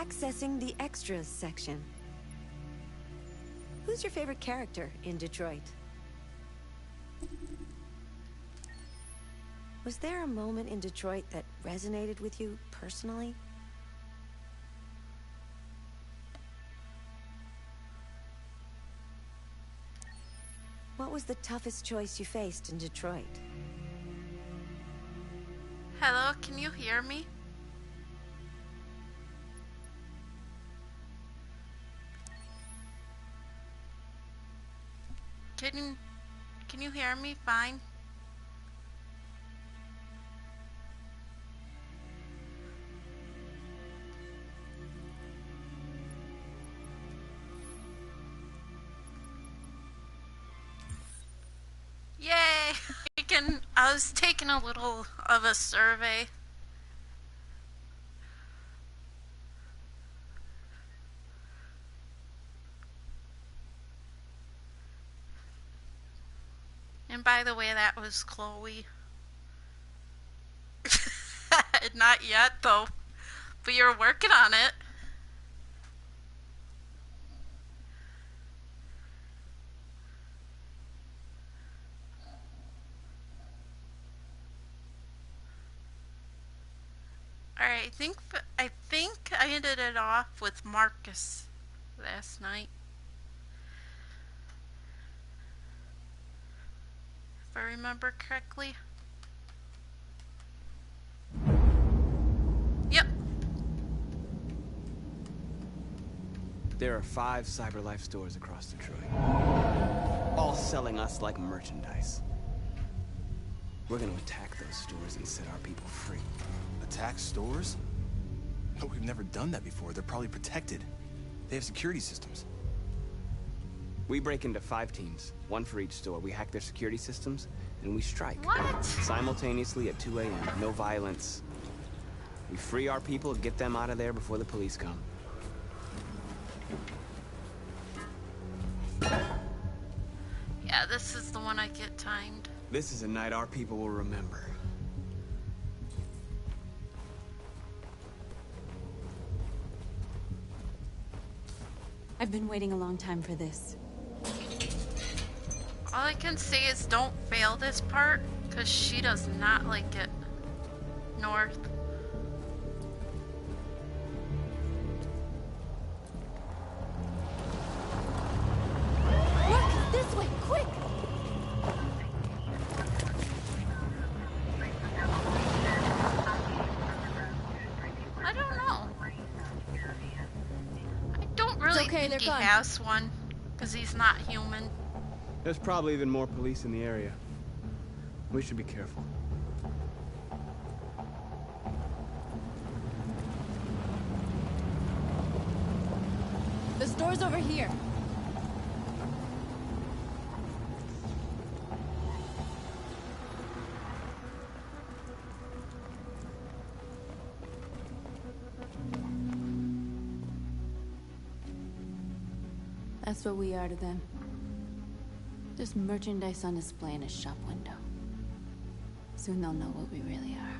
Accessing the extras section. Who's your favorite character in Detroit? Was there a moment in Detroit that resonated with you personally? What was the toughest choice you faced in Detroit? Hello, can you hear me? Can you hear me fine? Yay! I was taking a little of a survey. And by the way, that was Chloe. Not yet, though. But you're working on it. Alright, I think I ended it off with Marcus last night. If I remember correctly. Yep. There are 5 CyberLife stores across Detroit, all selling us like merchandise. We're gonna attack those stores and set our people free. Attack stores? But we've never done that before. They're probably protected. They have security systems. We break into 5 teams, 1 for each store. We hack their security systems, and we strike. What? Simultaneously at 2 a.m. No violence. We free our people and get them out of there before the police come. Yeah, this is the one I get timed. This is a night our people will remember. I've been waiting a long time for this. All I can say is don't fail this part, because she does not like it. North. Look! This way! Quick! I don't know. I don't really okay, think they're he gone. has one, because he's not human. There's probably even more police in the area. We should be careful. The store's over here. That's what we are to them. Just merchandise on display in a shop window. Soon they'll know what we really are.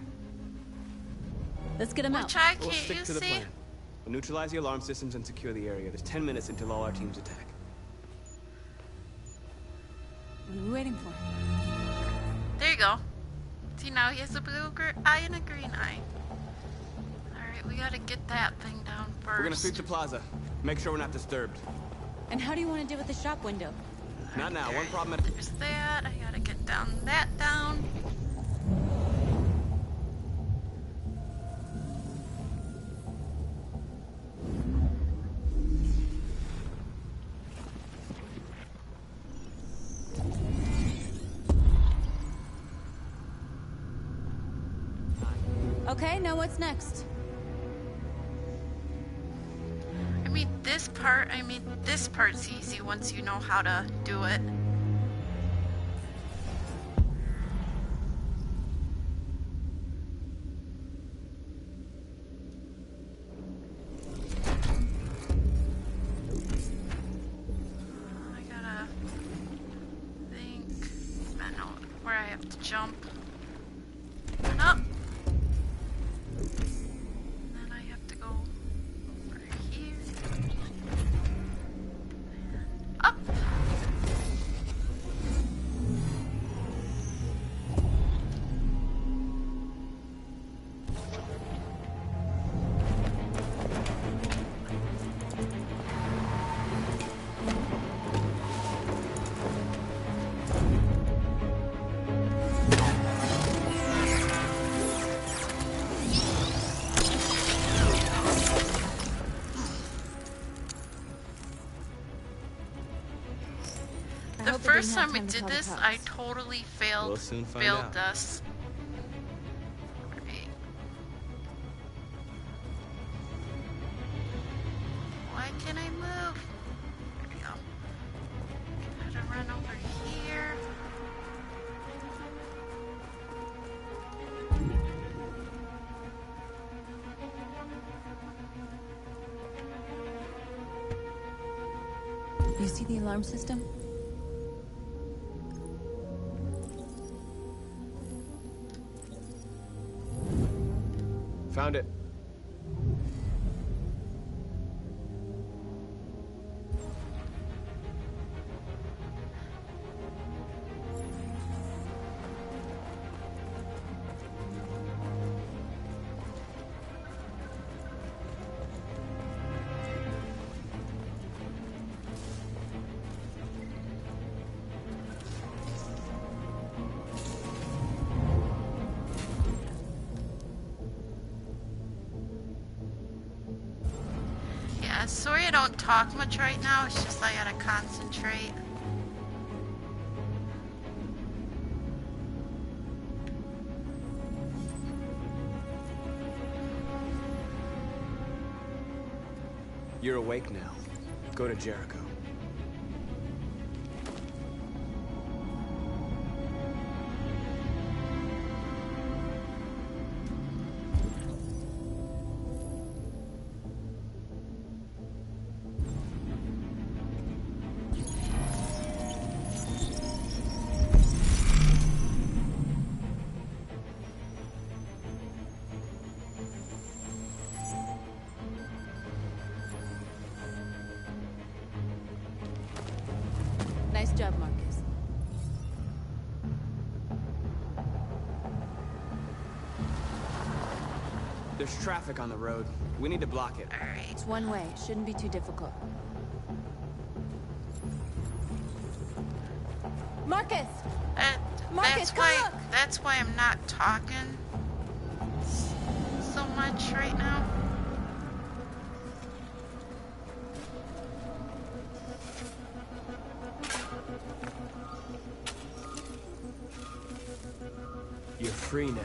Let's get them out. Which I We'll can't stick you to the see? plan. We'll neutralize the alarm systems and secure the area. There's 10 minutes until all our teams attack. What are we waiting for? There you go. See, now he has a blue eye and a green eye. Alright, we gotta get that thing down first. We're gonna sweep the plaza. Make sure we're not disturbed. And how do you want to deal with the shop window? Not now. One problem at a There's that. I gotta get that down. Okay, now what's next? This part's easy once you know how to do it. I gotta think. I know where I have to jump. And up. And then I have to go over first have time we time to did tell the this, cops. I totally failed. We'll soon find failed out. us. Right. Why can't I move? There we go. Gotta run over here. You see the alarm system? Found it. Yeah, sorry I don't talk much right now. It's just I gotta concentrate. You're awake now. Go to Jericho. Nice job, Marcus. There's traffic on the road. We need to block it. Alright. It's one way. It shouldn't be too difficult. Marcus! Marcus, come look! That's why I'm not talking so much right now. You're free now.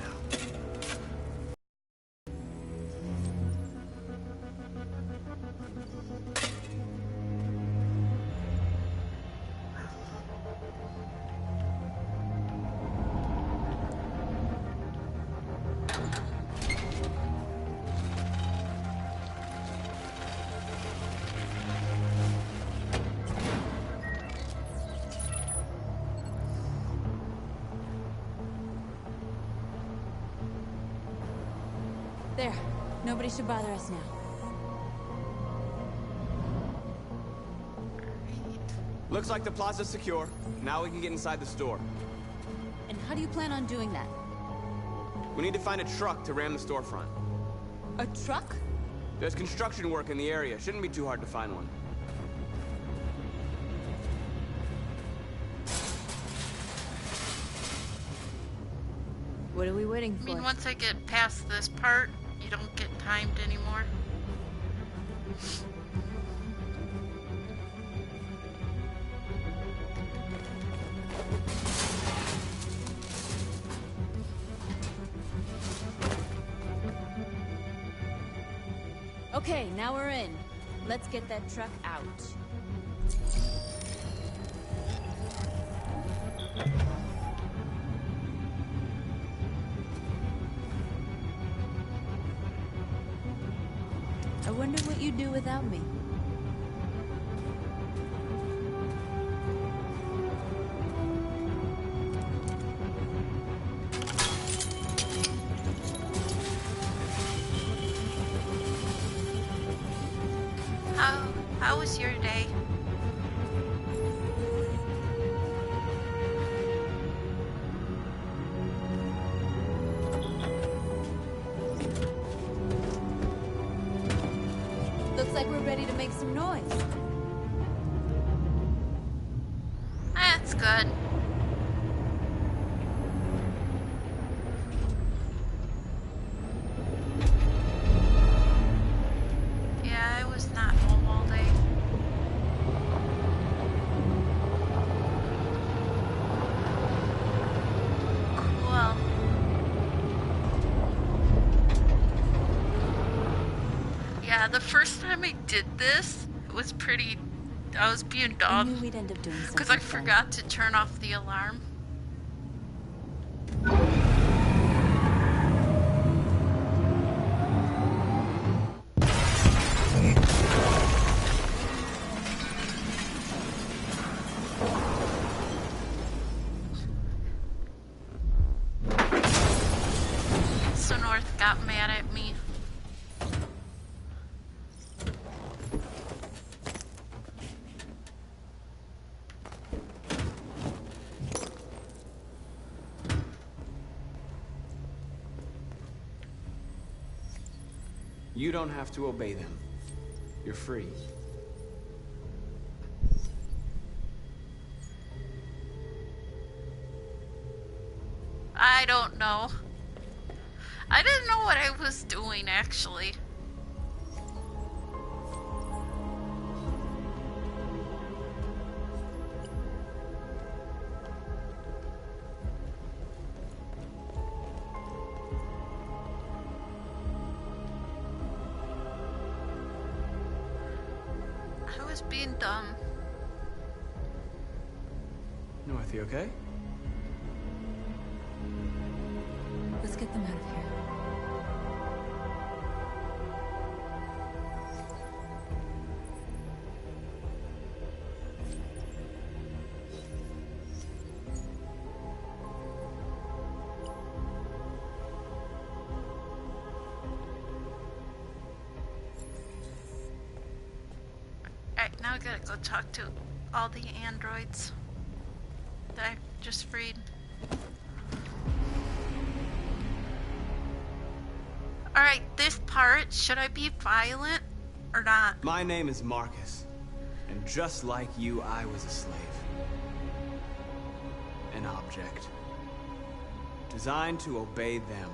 There. Nobody should bother us now. Looks like the plaza's secure. Now we can get inside the store. And how do you plan on doing that? We need to find a truck to ram the storefront. A truck? There's construction work in the area. Shouldn't be too hard to find one. What are we waiting I for? mean, once I get past this part, you don't get timed anymore. Okay, now we're in. Let's get that truck out. I wonder what you'd do without me. How was your day? Looks like we're ready to make some noise. That's good. Yeah, I was not home all day. the first time I did this, it was pretty... I was being I knew dumb. we'd end up doing something Because I fun. forgot to turn off the alarm. So North got mad at me. You don't have to obey them. You're free. I don't know. I didn't know what I was doing, actually. I was being dumb. North, you okay? Let's get them out of here. Alright, now I gotta go talk to all the androids that I just freed. Alright, this part, should I be violent or not? My name is Marcus, and just like you, I was a slave. An object. Designed to obey them.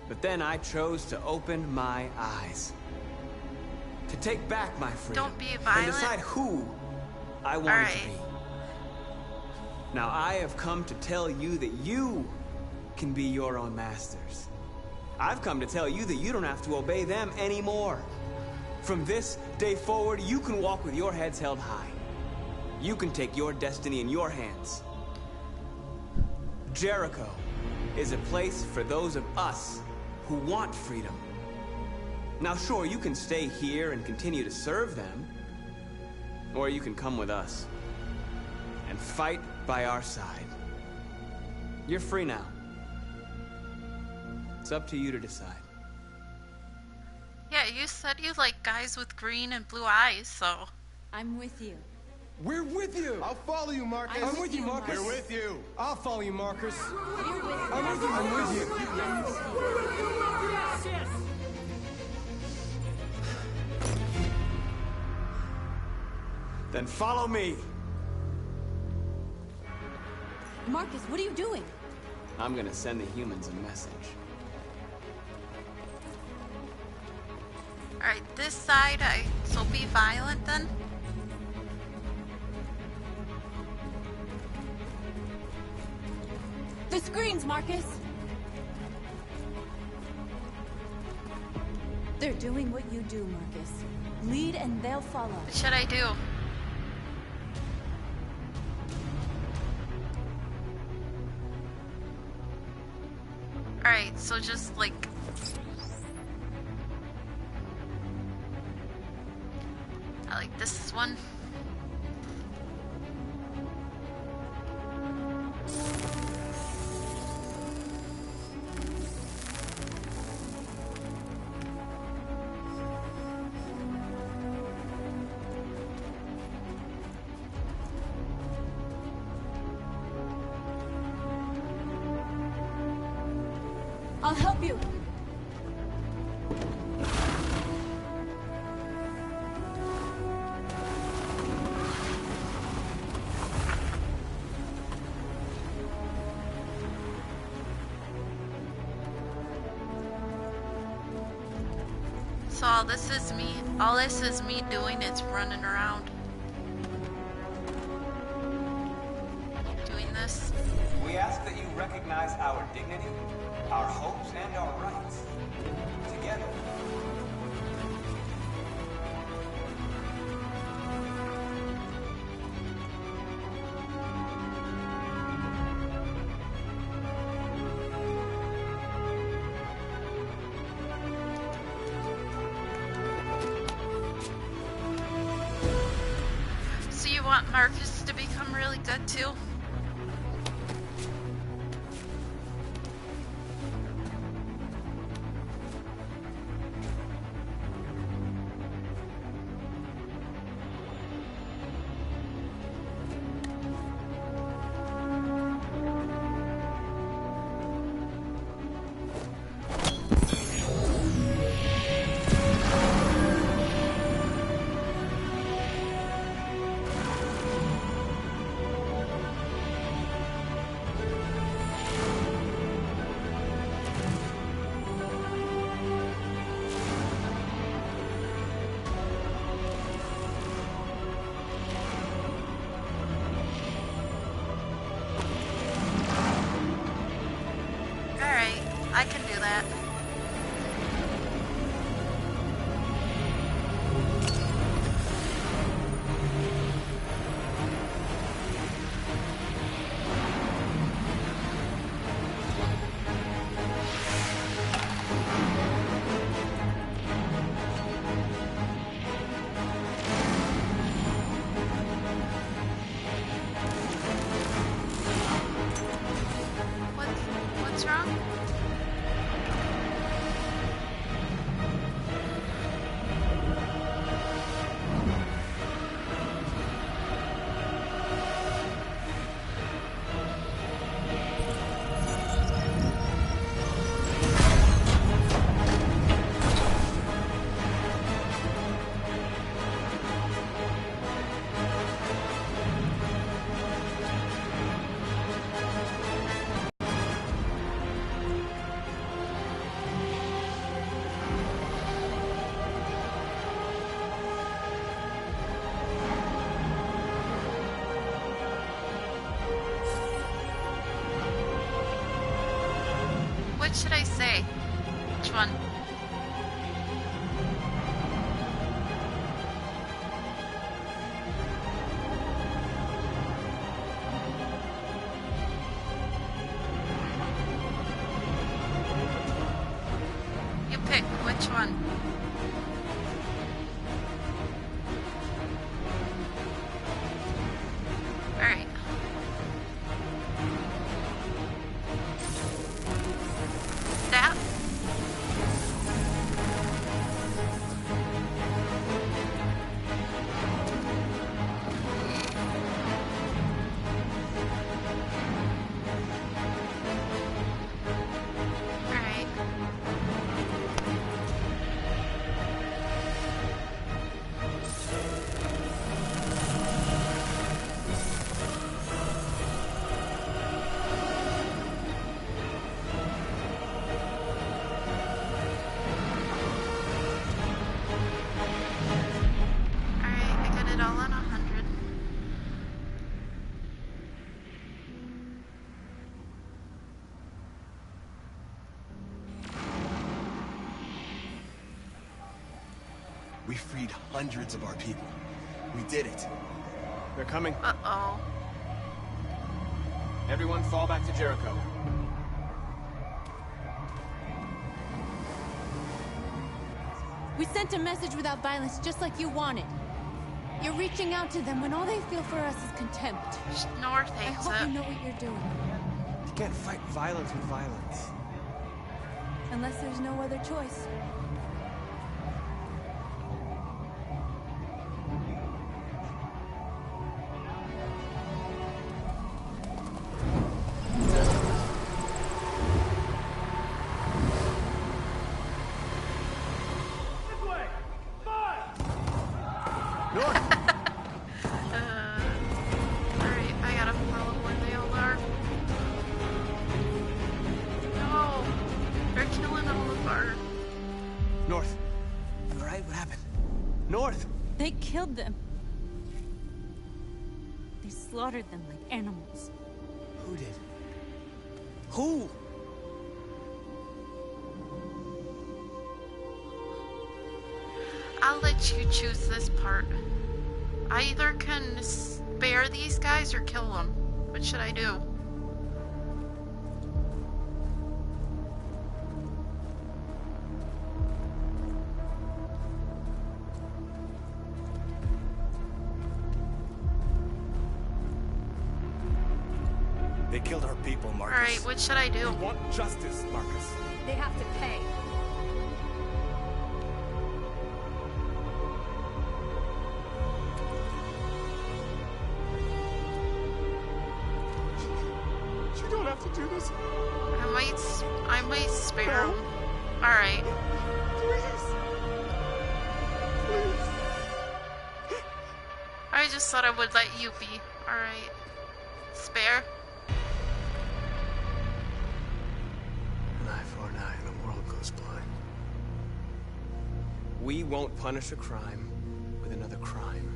But then I chose to open my eyes. To take back my freedom. Don't be violent. And decide who I wanted to be. Now I have come to tell you that you can be your own masters. I've come to tell you that you don't have to obey them anymore. From this day forward, you can walk with your heads held high. You can take your destiny in your hands. Jericho is a place for those of us who want freedom. Now sure, you can stay here and continue to serve them, or you can come with us and fight by our side. You're free now. It's up to you to decide. Yeah, you said you like guys with green and blue eyes, so... I'm with you. We're with you! I'll follow you, Marcus. I'm with you, Marcus. We're with you. I'll follow you, Marcus. You're with me. I'm with you. I'm with you. Then follow me. Marcus, what are you doing? I'm gonna send the humans a message. Alright, this side, so be violent then? The screens, Marcus! They're doing what you do, Marcus. Lead and they'll follow. What should I do? Alright, so just like... I like this one. I'll help you. So all this is me doing is running around. Doing this. We ask that you recognize our dignity, our hopes, and our rights. Together, Marcus to become really good too. I can do that. What's wrong? What should I say? Which one? You pick which one. All right. That. All right. Alright, I got it all on 100. We freed hundreds of our people. We did it. They're coming. Uh-oh. Everyone fall back to Jericho. We sent a message without violence, just like you wanted. You're reaching out to them when all they feel for us is contempt. North I hates hope you it. know what you're doing. You can't fight violence with violence. Unless there's no other choice. Alright, I gotta follow where they all are. No! They're killing all of our... North. You alright? What happened? North! They killed them. They slaughtered them like animals. Who did? Who? I'll let you choose this part. I either can spare these guys or kill them. What should I do? They killed our people, Marcus. Alright, what should I do? We want justice, Marcus. They have to pay. You don't have to do this. I might spare him. Alright. Please. Please. I just thought I would let you be. Alright. Spare. An eye for an eye and the world goes blind. We won't punish a crime with another crime.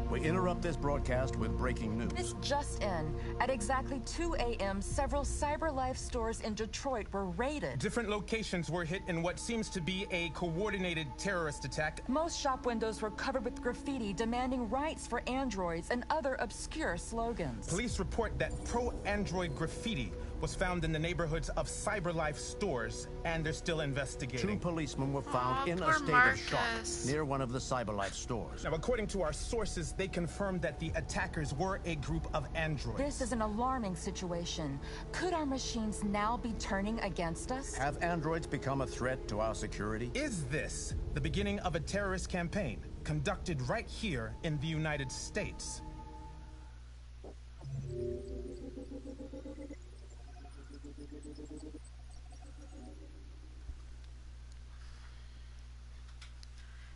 We interrupt this broadcast with breaking news. This just in. At exactly 2 a.m., several CyberLife stores in Detroit were raided. Different locations were hit in what seems to be a coordinated terrorist attack. Most shop windows were covered with graffiti demanding rights for androids and other obscure slogans. Police report that pro-android graffiti was found in the neighborhoods of CyberLife stores, and they're still investigating. 2 policemen were found in a poor state Marcus. of shock near one of the CyberLife stores. Now, according to our sources, they confirmed that the attackers were a group of androids. This is an alarming situation. Could our machines now be turning against us? Have androids become a threat to our security? Is this the beginning of a terrorist campaign conducted right here in the United States?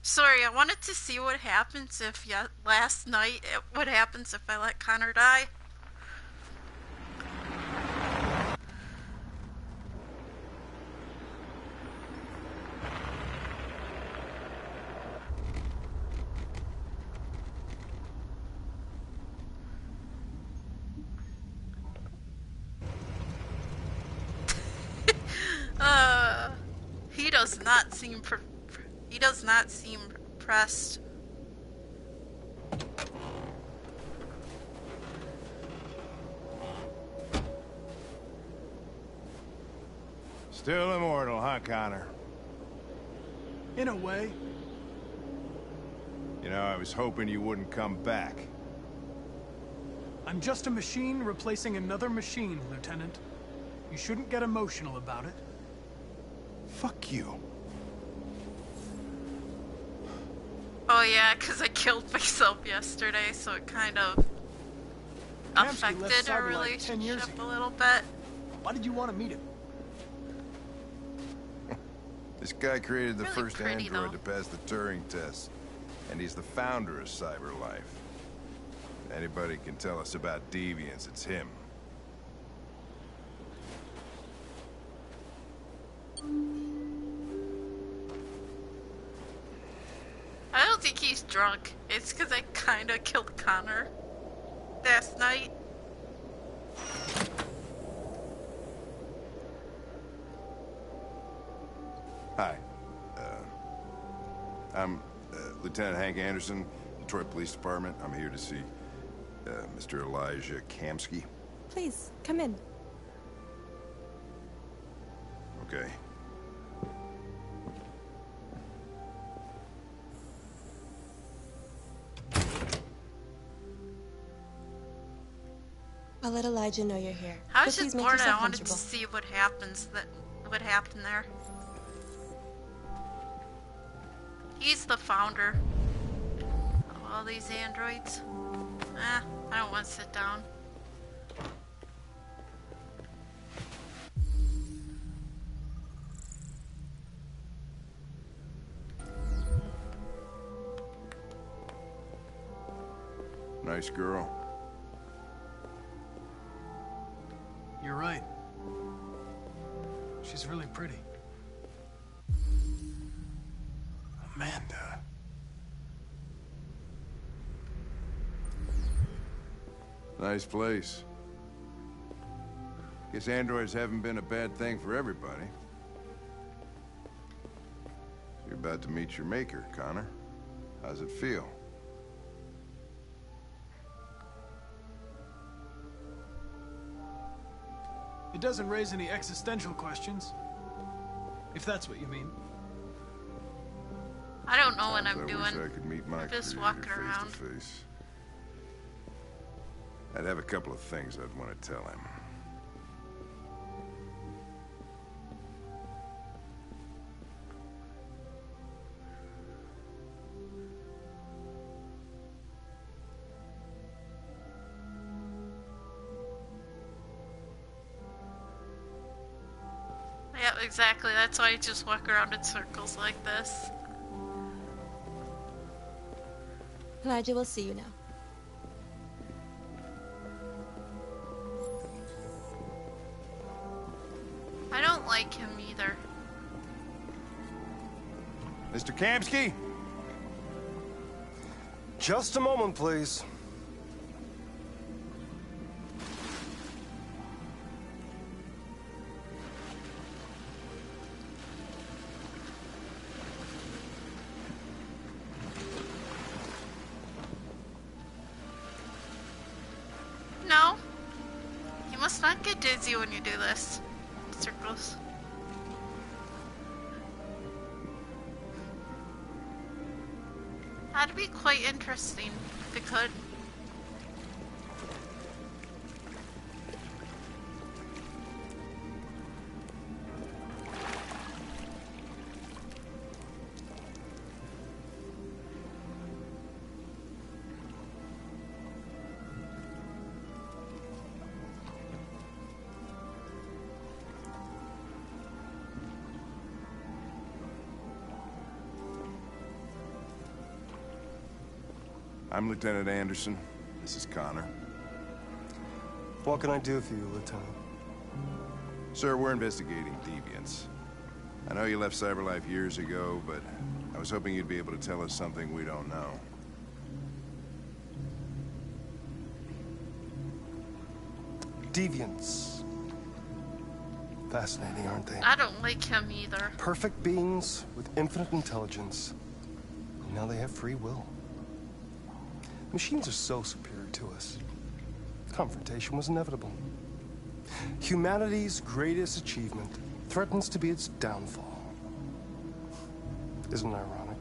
Sorry, I wanted to see what happens if, last night, what happens if I let Connor die. He does not seem pressed. Still immortal, huh, Connor? In a way. You know, I was hoping you wouldn't come back. I'm just a machine replacing another machine, Lieutenant. You shouldn't get emotional about it. Fuck you. Oh yeah, because I killed myself yesterday, so it kind of Kamsky left affected our Cyberlife 10 years relationship a ago. little bit. Why did you want to meet him? This guy created the Really first pretty, android though. to pass the Turing test. And he's the founder of CyberLife. If anybody can tell us about deviants, it's him. I don't think he's drunk. It's because I kind of killed Connor last night. Hi. I'm Lieutenant Hank Anderson, Detroit Police Department. I'm here to see Mr. Elijah Kamsky. Please, come in. Okay. I'll let Elijah know you're here. I But was please just make bored. yourself I wanted to comfortable. see what happened there. He's the founder of all these androids. I don't want to sit down. Nice girl. You're right. She's really pretty. Amanda. Nice place. Guess androids haven't been a bad thing for everybody. You're about to meet your maker, Connor. How's it feel? It doesn't raise any existential questions. If that's what you mean. I don't know what Sometimes I'm I doing. wish I could meet my I'm just creator walking face around. to face. I'd have a couple of things I'd want to tell him. Yeah, exactly. That's why I just walk around in circles like this. Elijah will see you now. I don't like him either. Mr. Kamsky? Just a moment, please. No. You must not get dizzy when you do this. Circles. That'd be quite interesting if it could. I'm Lieutenant Anderson. This is Connor. What can I do for you, Lieutenant? Sir, we're investigating deviants. I know you left CyberLife years ago, but I was hoping you'd be able to tell us something we don't know. Deviants. Fascinating, aren't they? I don't like him either. Perfect beings with infinite intelligence. And now they have free will. Machines are so superior to us. Confrontation was inevitable. Humanity's greatest achievement threatens to be its downfall. Isn't it ironic?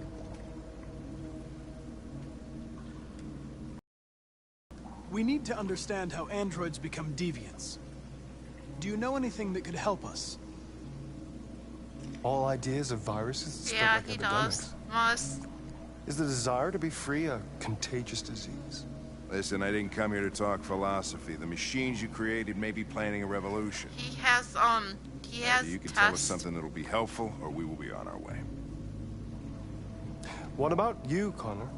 We need to understand how androids become deviants. Do you know anything that could help us? All ideas of viruses spread Yeah, like he epidemics. does. Must. Is the desire to be free a contagious disease? Listen, I didn't come here to talk philosophy. The machines you created may be planning a revolution. He has Either you can tell us tests. something that'll be helpful, or we will be on our way. What about you, Connor?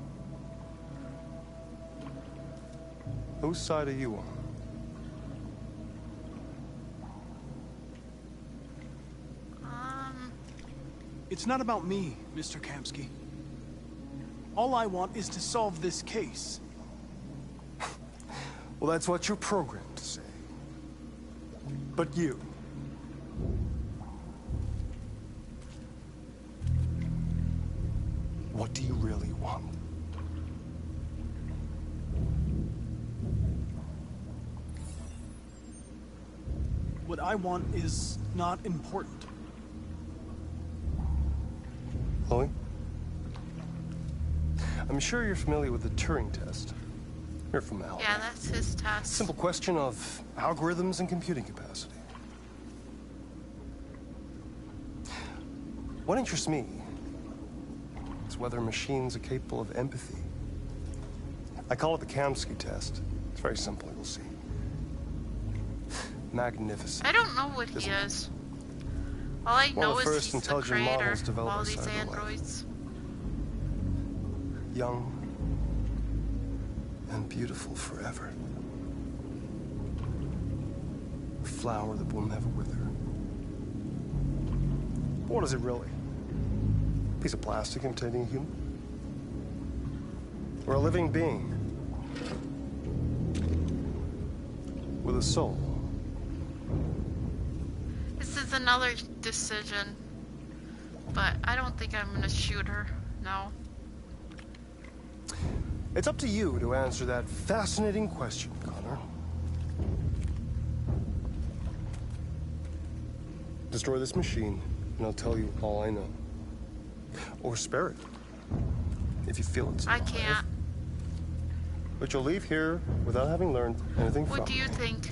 Whose side are you on? It's not about me, Mr. Kamsky. All I want is to solve this case. Well, that's what you're programmed to say. But you... what do you really want? What I want is not important. Chloe? I'm sure you're familiar with the Turing test. You're from Al. Yeah, that's his test. Simple question of algorithms and computing capacity. What interests me is whether machines are capable of empathy. I call it the Kamsky test. It's very simple, you'll see. Magnificent. I don't know what he is. All I One of know the is first he's the intelligent creator models of developed all by these CyberLife. androids. Young and beautiful forever. A flower that will never wither. But what is it really? A piece of plastic containing a human? Or a living being? With a soul? This is another decision. But I don't think I'm gonna shoot her. No. It's up to you to answer that fascinating question, Connor. Destroy this machine, and I'll tell you all I know. Or spare it, if you feel it's alive. I can't. But you'll leave here without having learned anything from me. What do you think?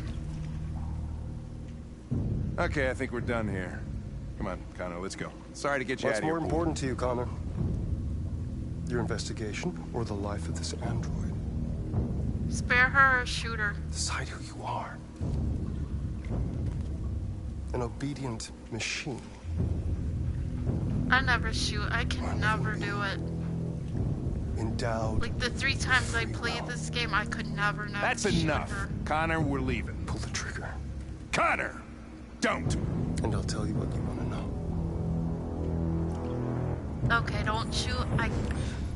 Okay, I think we're done here. Come on, Connor, let's go. Sorry to get you out of here. What's more important to you, Connor? Your investigation or the life of this android? Spare her or shoot her? Decide who you are. An obedient machine. I never shoot. I can never do it. Endowed. Like the 3 times I played this game, I could never That's shoot enough. her. Connor, we're leaving. Pull the trigger. Connor! Don't! And I'll tell you what you want to know. Okay, don't shoot. I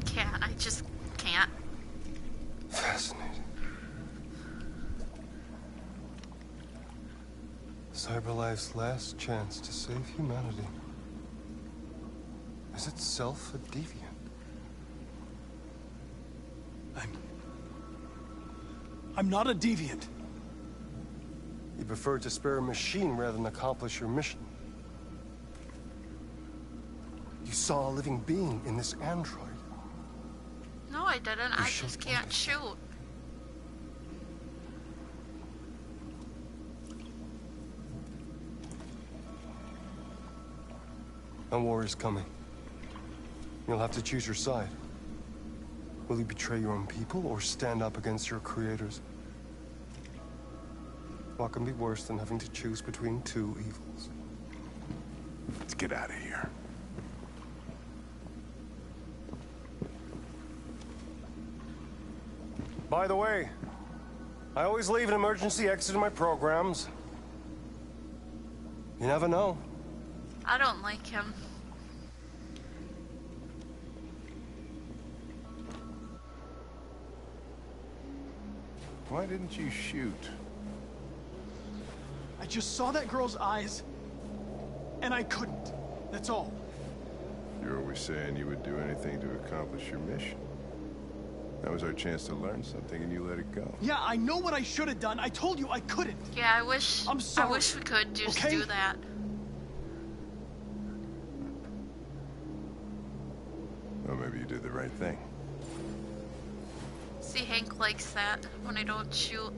can't. I just can't. Fascinating. CyberLife's last chance to save humanity is itself a deviant. I'm not a deviant. You preferred to spare a machine rather than accomplish your mission. You saw a living being in this android. No, I didn't. I just can't shoot. A war is coming. You'll have to choose your side. Will you betray your own people or stand up against your creators? What can be worse than having to choose between 2 evils? Let's get out of here. By the way, I always leave an emergency exit in my programs. You never know. I don't like him. Why didn't you shoot? I just saw that girl's eyes, and I couldn't. That's all. You're always saying you would do anything to accomplish your mission. That was our chance to learn something, and you let it go. Yeah, I know what I should have done. I told you I couldn't. Yeah, I wish. I'm sorry. I wish we could just Okay? do that. Well, maybe you did the right thing. See, Hank likes that when I don't shoot.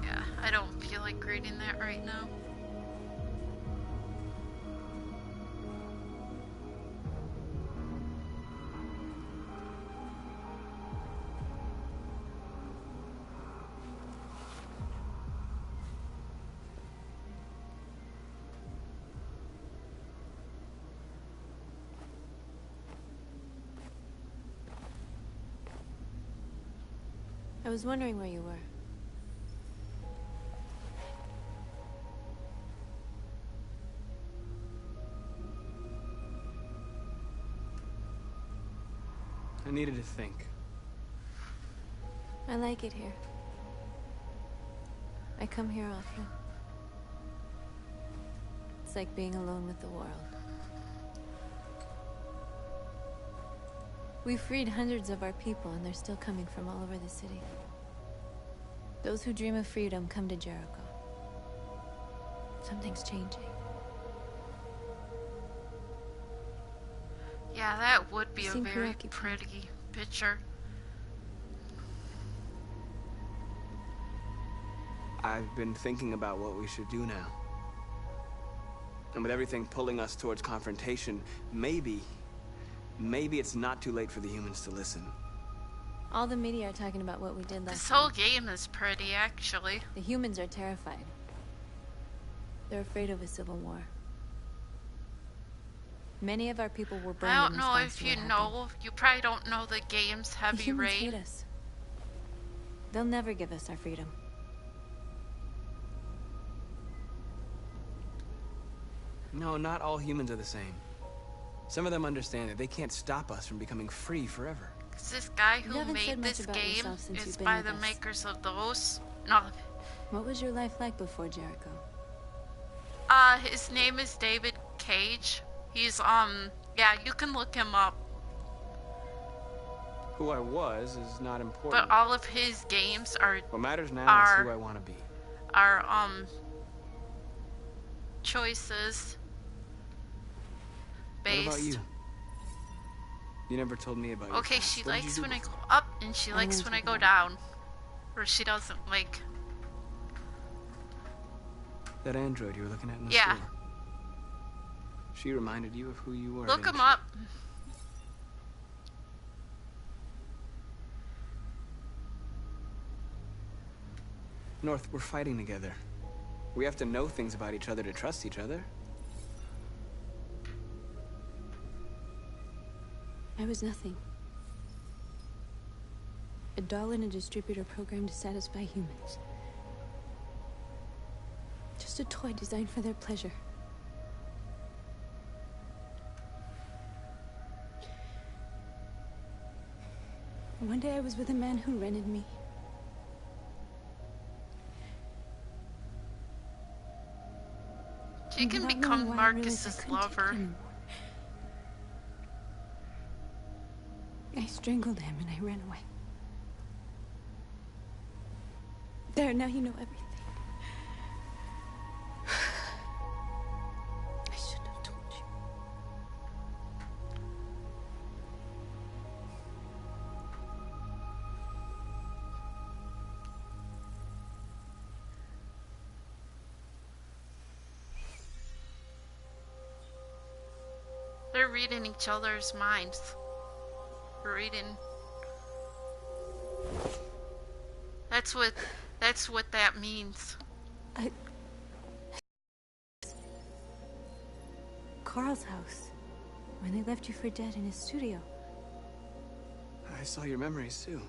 Yeah, I don't feel like reading that right now. I was wondering where you were. I needed to think. I like it here. I come here often. It's like being alone with the world. We've freed hundreds of our people, and they're still coming from all over the city. Those who dream of freedom come to Jericho. Something's changing. Yeah, that would be a Seem very preoccupied. pretty picture. I've been thinking about what we should do now. And with everything pulling us towards confrontation, maybe maybe it's not too late for the humans to listen. All the media are talking about what we did last This time. whole game is pretty, actually. The humans are terrified. They're afraid of a civil war. Many of our people were burned. I don't know if you know. You probably don't know the game's The heavy humans hate rain. us. They'll never give us our freedom. No, not all humans are the same. Some of them understand that they can't stop us from becoming free forever. Cause this guy You who haven't said made much this about game yourself since is you've been by with the us. makers of those. No, What was your life like before Jericho? his name is David Cage. He's yeah, you can look him up. Who I was is not important. But all of his games are What matters now are- is who I want to be. Choices What based. about you? You never told me about your Okay, past. she What did you likes do when I before? go up and she likes went when to I go bed. down. Or she doesn't like. That android you were looking at in the Yeah. store. She reminded you of who you were. Look didn't him she? up. North, we're fighting together. We have to know things about each other to trust each other. I was nothing. A doll in a distributor program to satisfy humans. Just a toy designed for their pleasure. One day I was with a man who rented me. She can Without knowing become why, I realized I Marcus's couldn't take it lover. anymore. I strangled him and I ran away. There, now you know everything. I shouldn't have told you. They're reading each other's minds. Reading. That's what that means. Carl's house. When they left you for dead in his studio. I saw your memories too.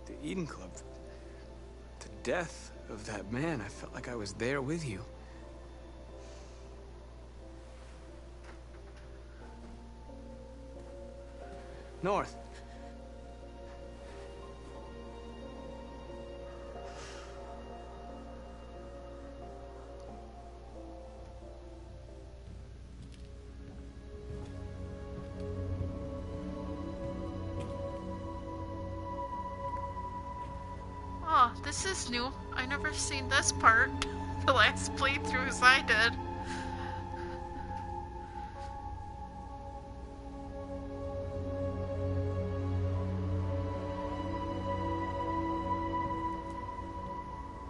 The Eden Club. The death of that man. I felt like I was there with you. North. Oh, this is new. I never seen this part. The last playthroughs I did.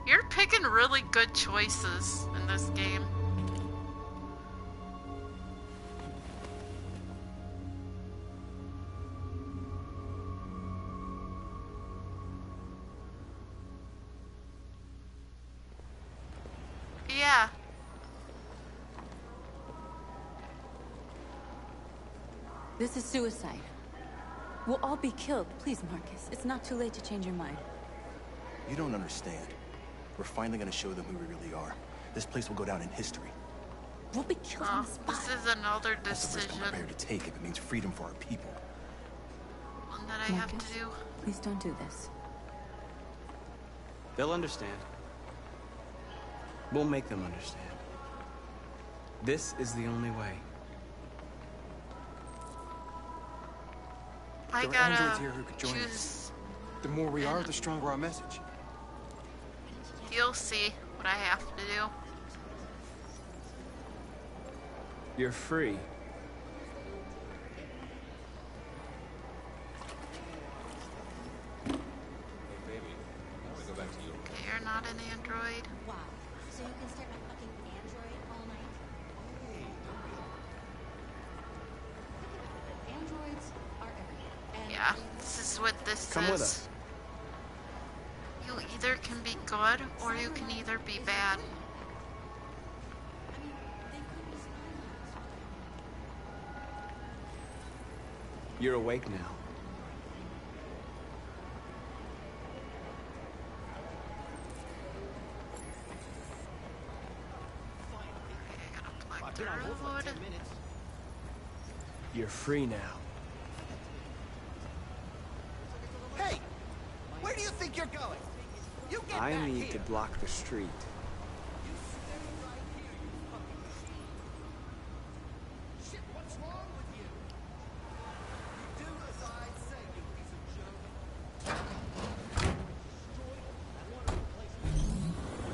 You're picking really good choices in this game. Yeah. This is suicide. We'll all be killed. Please, Marcus. It's not too late to change your mind. You don't understand. We're finally gonna show them who we really are. This place will go down in history. We'll be killed on Oh, the spot. this is another That's the risk I'm decision prepared to take if it means freedom for our people. one that I have Marcus, to do. please don't do this. They'll understand. We'll make them understand. This is the only way. I There are androids gotta here who could join us. choose. The more we are, the stronger our message. You'll see what I have to do. You're free. Okay, you're not an android. Wow. So you can stare at my fucking Android all night? Yeah, this is what this Come is. with us. You either can be good or you can either be bad. You're awake now. You're free now. Hey! Where do you think you're going? You get I back need here. to block the street. Shit, what's wrong with you? You do as I say, you piece of junk.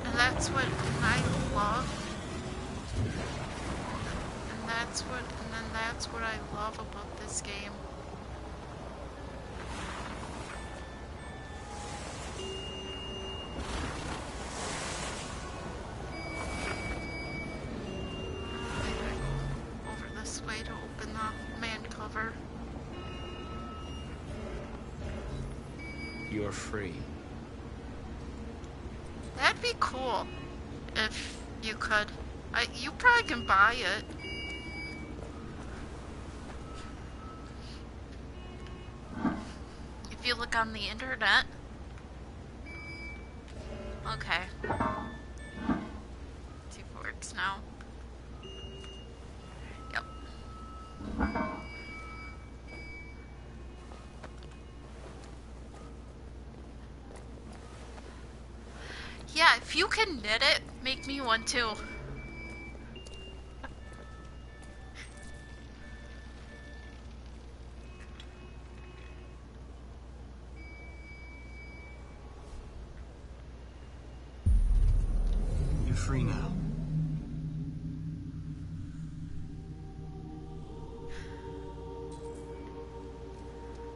And that's what I love. And then that's what I love about this game. Over this way to open the man cover. You're free. That'd be cool if you could. You probably can buy it. If you look on the internet. Okay. See if it works now. Yep. Yeah, if you can knit it, make me one too. You're free now.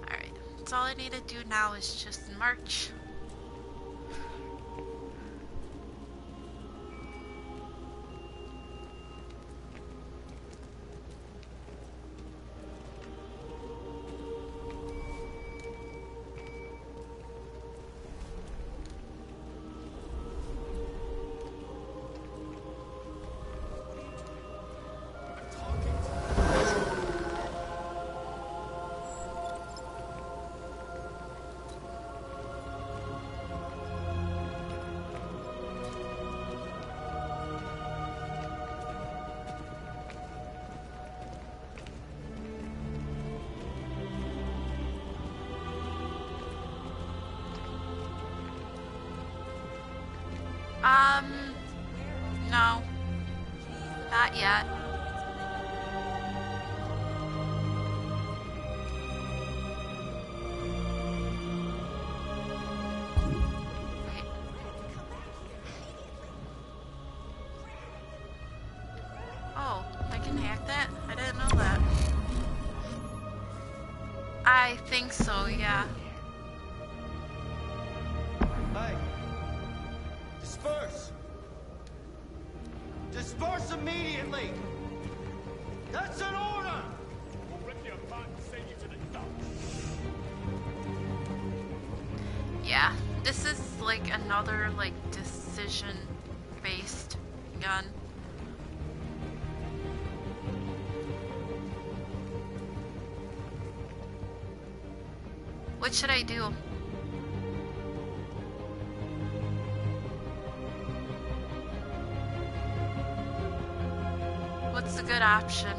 Alright, so all I need to do now is just march. No. Not yet. Wait. Oh, I can hack that? I didn't know that. I think so, yeah. Hey! Disperse! Disperse immediately! That's an order! We'll rip you apart and send you to the dump. Yeah, this is like another like decision-based gun. What should I do? What's a good option?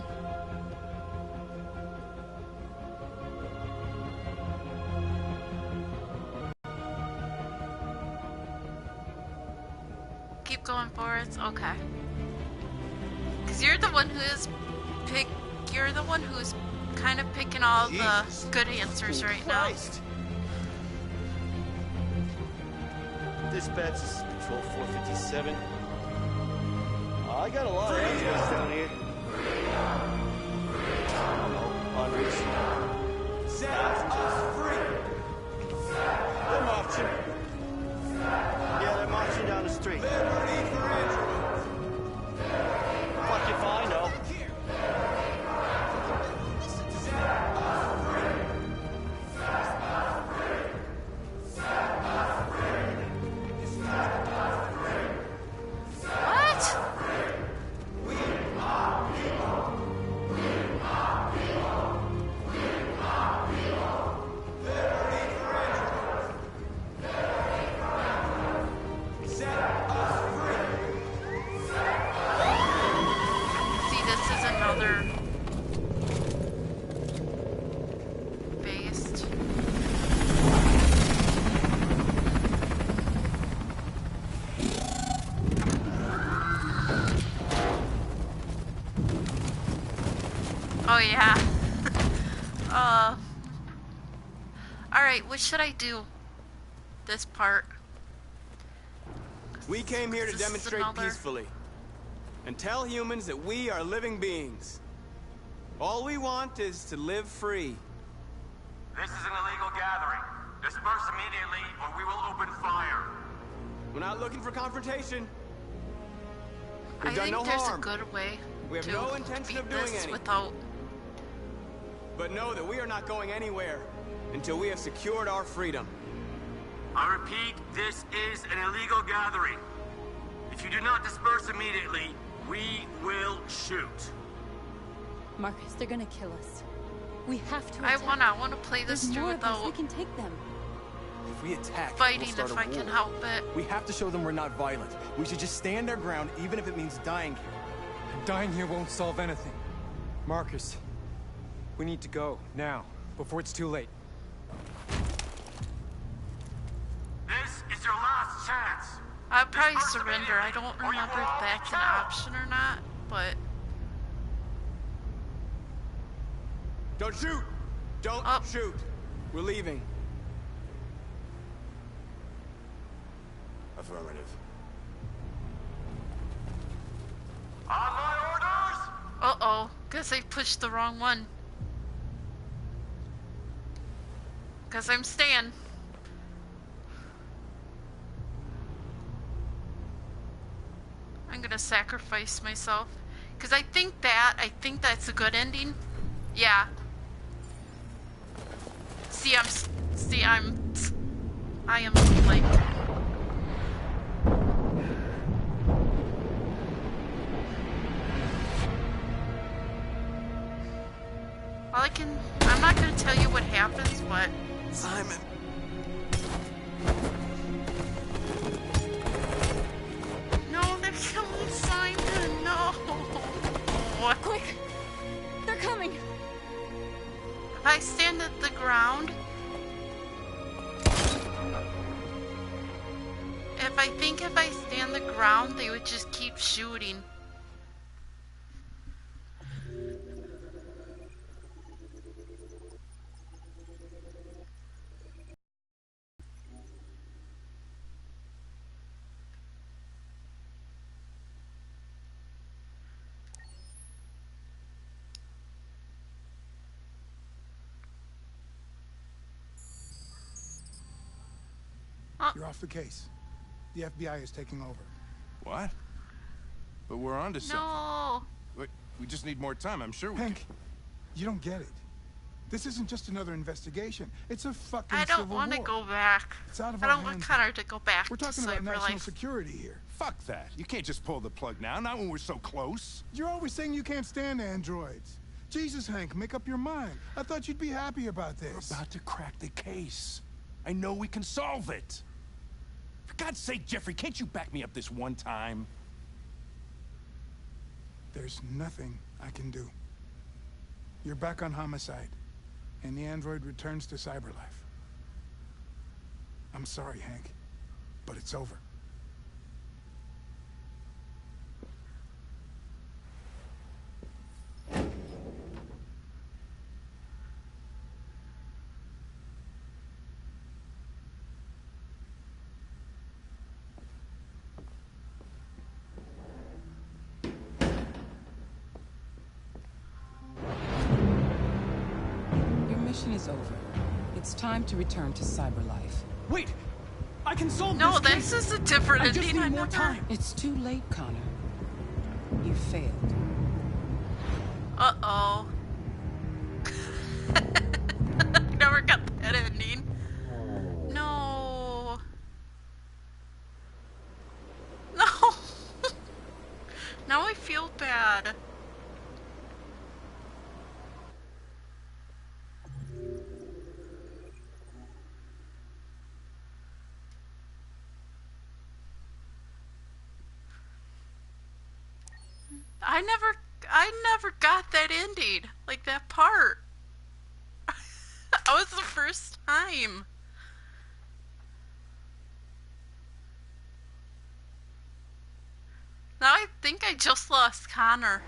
Keep going forwards? Okay. Cause you're the one who's you're the one who's kind of picking all the good answers right now. Dispatch, this is Patrol 457. I got a lot of androids down here. Hundreds. Just free. They're marching. Yeah, they're marching down the street. Fuck if I know. Oh yeah. Alright, what should I do? This part. We came here to This is demonstrate another- peacefully and tell humans that we are living beings. All we want is to live free. This is an illegal gathering. Disperse immediately or we will open fire. We're not looking for confrontation. We've I done think no there's harm. a good way We have to no intention of beat doing this any. without. But know that we are not going anywhere until we have secured our freedom. I repeat, this is an illegal gathering. If you do not disperse immediately, we will shoot. Marcus, they're gonna kill us. We have to I attack. wanna play this There's through more of us. without We can take them. If we attack, fighting we'll start if a I can war. help it. We have to show them we're not violent. We should just stand our ground, even if it means dying here. Dying here won't solve anything. Marcus, we need to go, now, before it's too late. This is your last chance. I'd probably surrender. I don't remember if that's an option or not, but... Don't shoot! Don't shoot! We're leaving. Affirmative. On my orders! Uh-oh. Guess I pushed the wrong one. Guess I'm staying. I'm gonna sacrifice myself. Because I think that's a good ending. Yeah. I am like... I'm not gonna tell you what happens, but... Simon. No, they're killing Simon, no! What? Quick! They're coming! If I stand at the ground... if I stand the ground, they would just keep shooting. You're off the case. The FBI is taking over. What? But we're on to something. No. Wait, we just need more time. I'm sure we Hank, you don't get it. This isn't just another investigation. It's a fucking I civil don't want to war. go back. It's out of I our don't want hands. Connor to go back. We're talking to about national CyberLife. security here. Fuck that. You can't just pull the plug now, not when we're so close. You're always saying you can't stand androids. Jesus, Hank, make up your mind. I thought you'd be happy about this. We're about to crack the case. I know we can solve it. For God's sake, Jeffrey, can't you back me up this one time? There's nothing I can do. You're back on homicide, and the android returns to CyberLife. I'm sorry, Hank, but it's over. Your mission is over. It's time to return to CyberLife. Wait! I can solve No, this this is a different I just ending. need I more never- time. It's too late, Connor. You failed. Uh-oh. I never got that ending. No. No. Now I feel bad. I never got that ending. Like that part. That was the first time. Now I think I just lost Connor.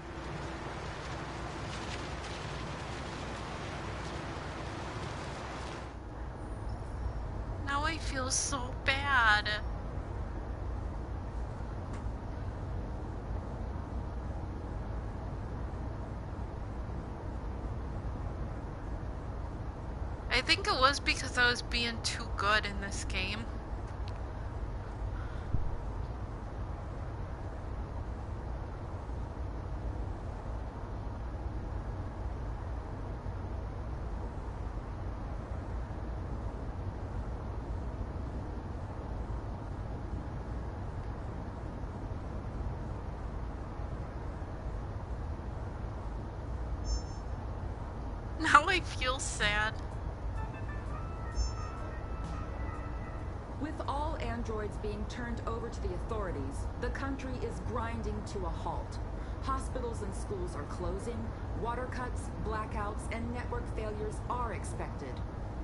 I feel so bad. I think it was because I was being too good in this game. Now I feel sad. With all androids being turned over to the authorities, the country is grinding to a halt. Hospitals and schools are closing, water cuts, blackouts, and network failures are expected.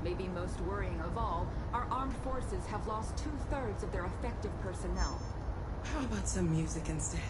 Maybe most worrying of all, our armed forces have lost 2/3 of their effective personnel. How about some music instead?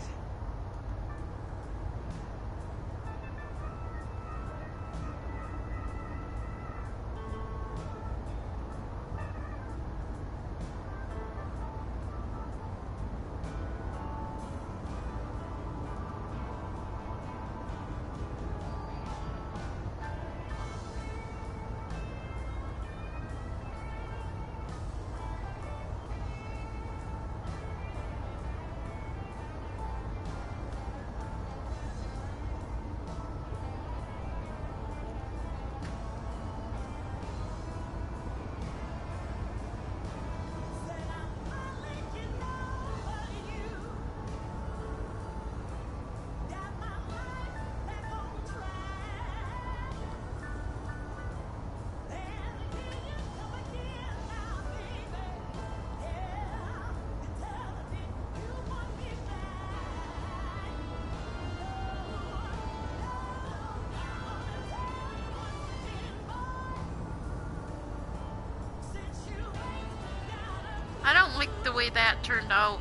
I don't like the way that turned out,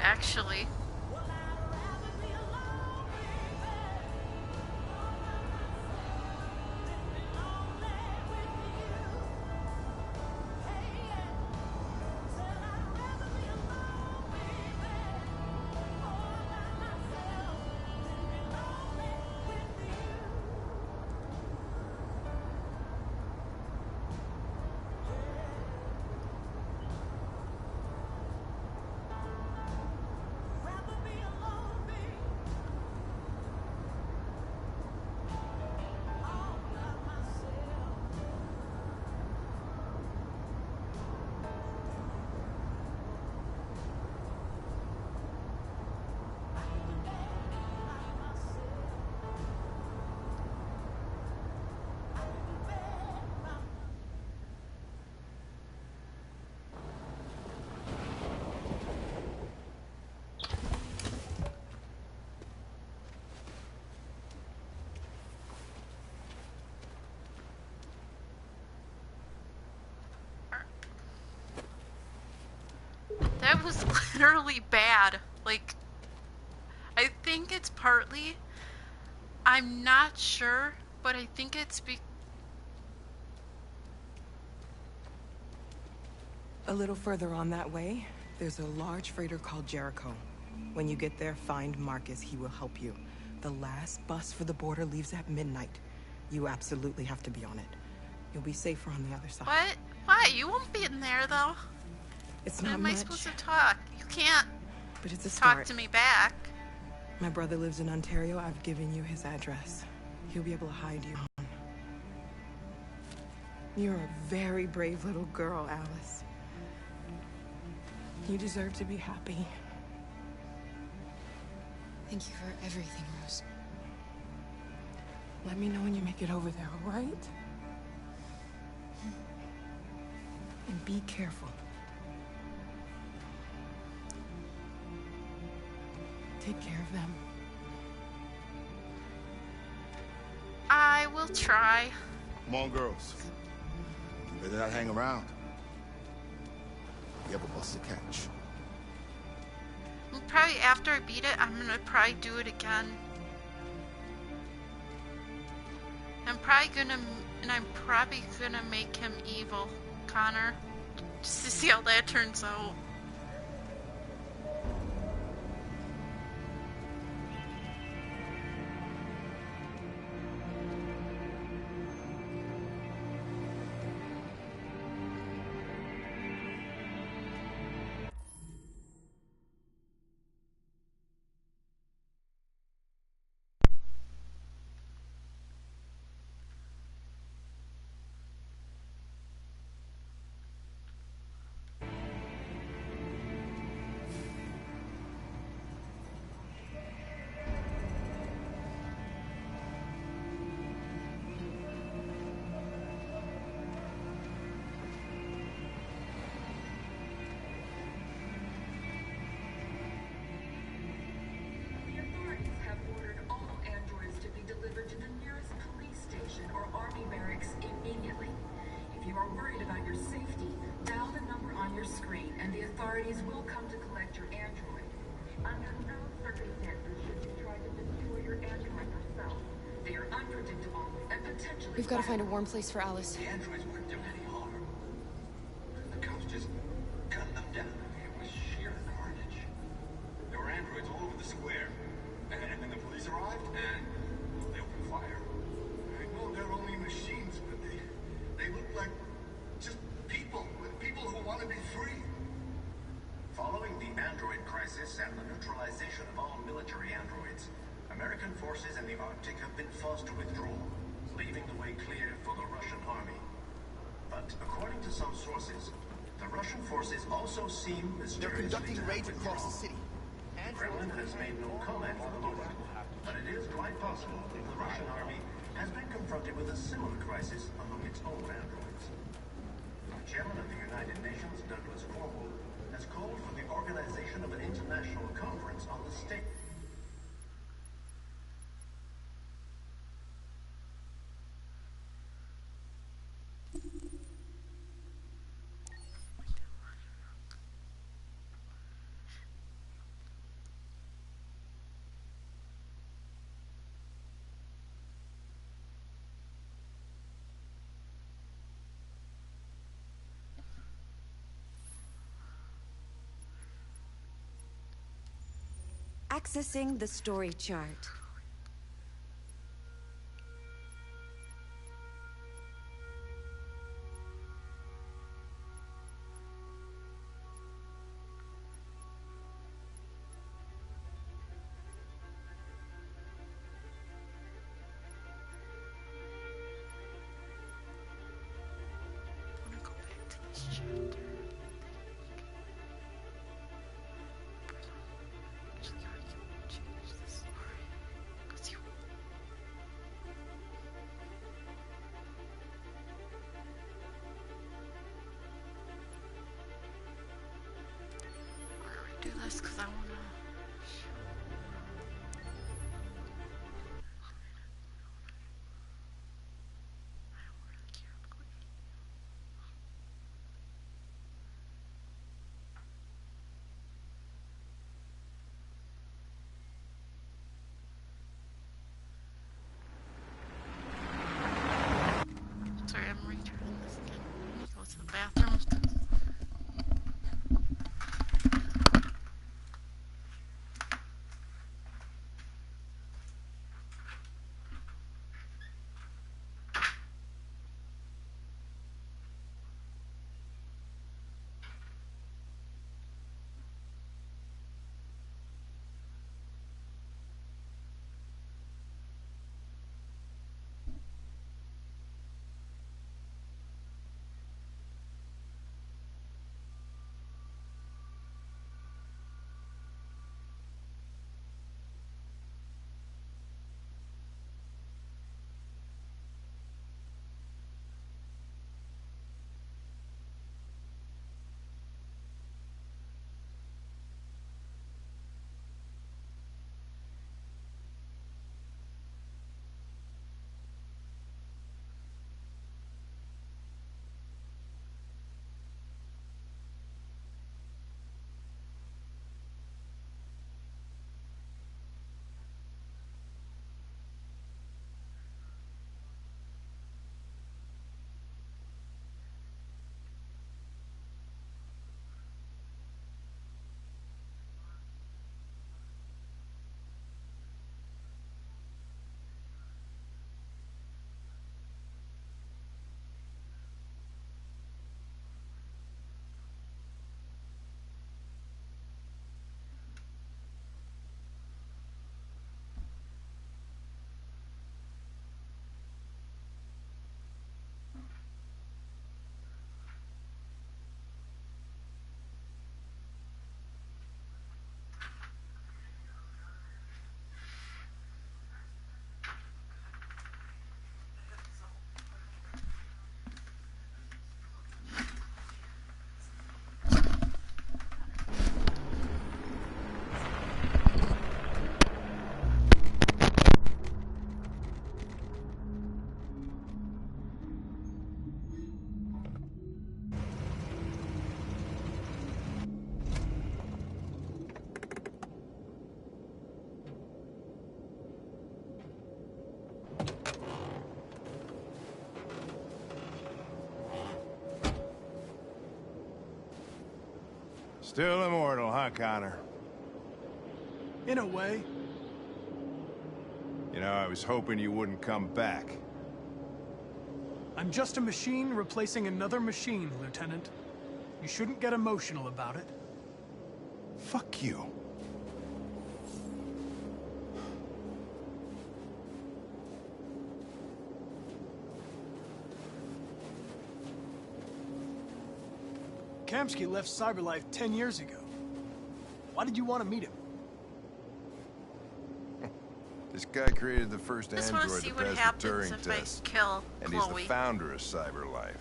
actually. That was literally bad. Like, I think it's partly, I'm not sure, but I think it's A little further on that way, there's a large freighter called Jericho. When you get there, find Marcus. He will help you. The last bus for the border leaves at midnight. You absolutely have to be on it. You'll be safer on the other side. What? Why? You won't be in there, though. It's When not am I much, supposed to talk? You can't but it's a talk start. to me back. My brother lives in Ontario. I've given you his address. He'll be able to hide you. You're a very brave little girl, Alice. You deserve to be happy. Thank you for everything, Rose. Let me know when you make it over there, all right? And be careful. Take care of them. I will try. Come on, girls. You better not hang around. You have a bus to catch. Probably after I beat it, I'm gonna probably do it again. I'm probably gonna make him evil, Connor. Just to see how that turns out. Will come to collect your android. Under no circumstances should you try to secure your android yourself. They are unpredictable and potentially. We've got to find a warm place for Alice. The androids weren't doing any harm. The cops just gunned them down. It was sheer carnage. There were androids all over the square. And then the police arrived and they opened fire. I know they're only machines, but they look like just people who want to be free. Following the android crisis and the neutralization of all military androids, American forces in the Arctic have been forced to withdraw, leaving the way clear for the Russian army. But according to some sources, the Russian forces also seem mysteriously They're conducting raids across the city. The Kremlin has made no comment for the moment, but it is quite possible that the Russian army has been confronted with a similar crisis among its own androids. The chairman of the United Nations, Douglas Cornwall, has called for the organization of an international conference on the state. Accessing the story chart. I want to go back to this chapter. Actually, I can change the story. Still immortal, huh, Connor? In a way. You know, I was hoping you wouldn't come back. I'm just a machine replacing another machine, Lieutenant. You shouldn't get emotional about it. Fuck you. Kamsky left CyberLife 10 years ago. Why did you want to meet him? This guy created the first Just want to android see to what pass happens the Turing if test. I kill And he's the Chloe. founder of CyberLife.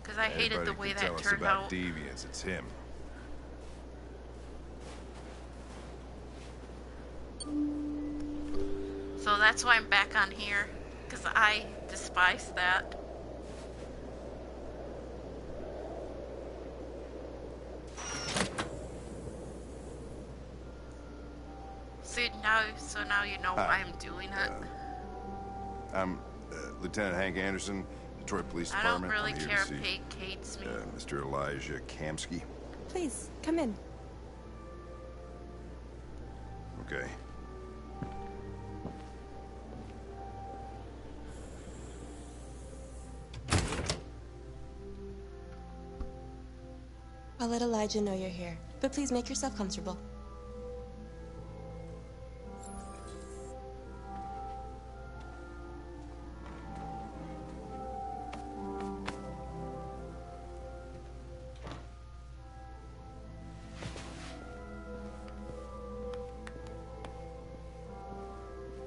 Because I hated the Everybody way can that tell us turned about out. deviants. It's him. So that's why I'm back on here. Because I despise that. So now you know why I'm doing it. I'm Lieutenant Hank Anderson, Detroit Police I don't Department. really I'm here care to if see, Pete hates me. Mr. Elijah Kamsky. Please, come in. Okay. I'll let Elijah know you're here, but please make yourself comfortable.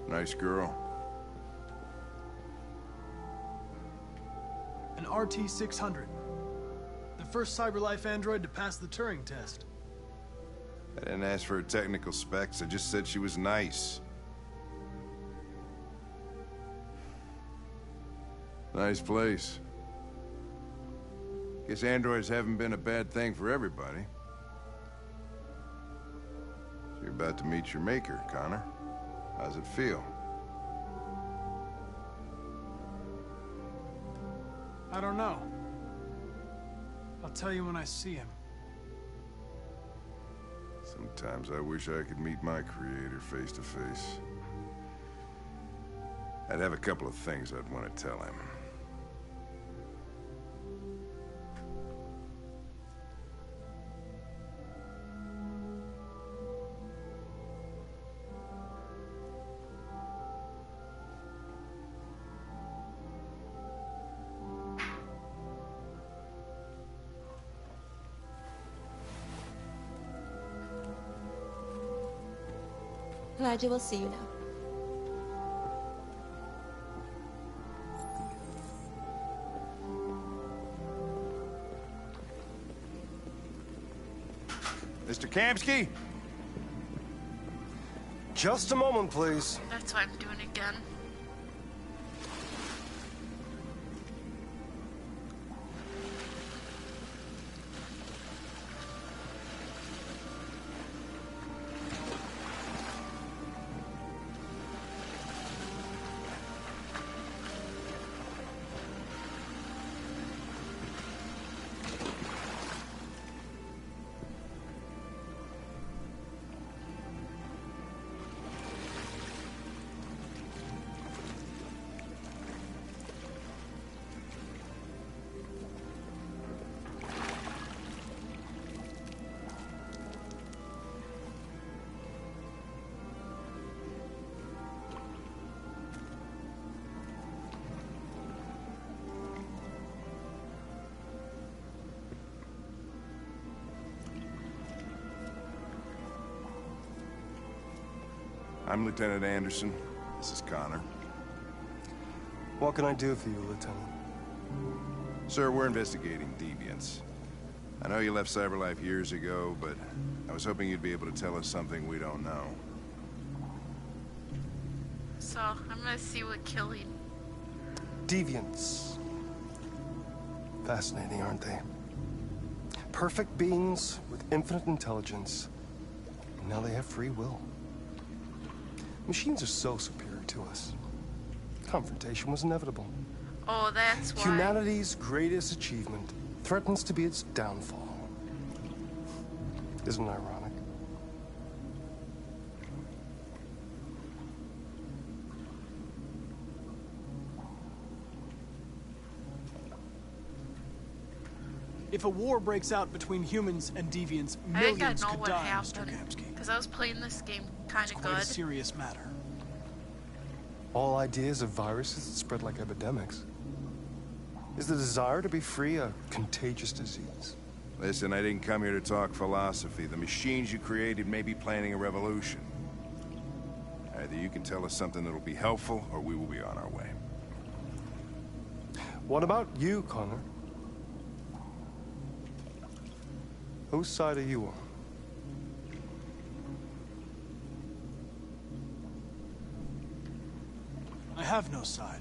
Nice girl. An RT-600. The first CyberLife android to pass the Turing test. I didn't ask for her technical specs. I just said she was nice. Nice place. Guess androids haven't been a bad thing for everybody. So you're about to meet your maker, Connor. How's it feel? I don't know. I'll tell you when I see him. Sometimes I wish I could meet my creator face to face. I'd have a couple of things I'd want to tell him. Elijah will see you now. Mr. Kamsky? Just a moment, please. That's what I'm doing again. I'm Lieutenant Anderson. This is Connor. What can I do for you, Lieutenant? Sir, we're investigating deviants. I know you left CyberLife years ago, but I was hoping you'd be able to tell us something we don't know. So, I'm gonna see what killing. Deviants. Fascinating, aren't they? Perfect beings with infinite intelligence. And now they have free will. Machines are so superior to us. Confrontation was inevitable. Oh, that's why. Humanity's greatest achievement threatens to be its downfall. Isn't it ironic? If a war breaks out between humans and deviants, I think I millions know could what die, happened. Mr. Kamsky. Because I was playing this game kind of Quite a good. serious matter. All ideas of viruses that spread like epidemics. Is the desire to be free a contagious disease? Listen, I didn't come here to talk philosophy. The machines you created may be planning a revolution. Either you can tell us something that'll be helpful, or we will be on our way. What about you, Connor? Whose side are you on? I have no side.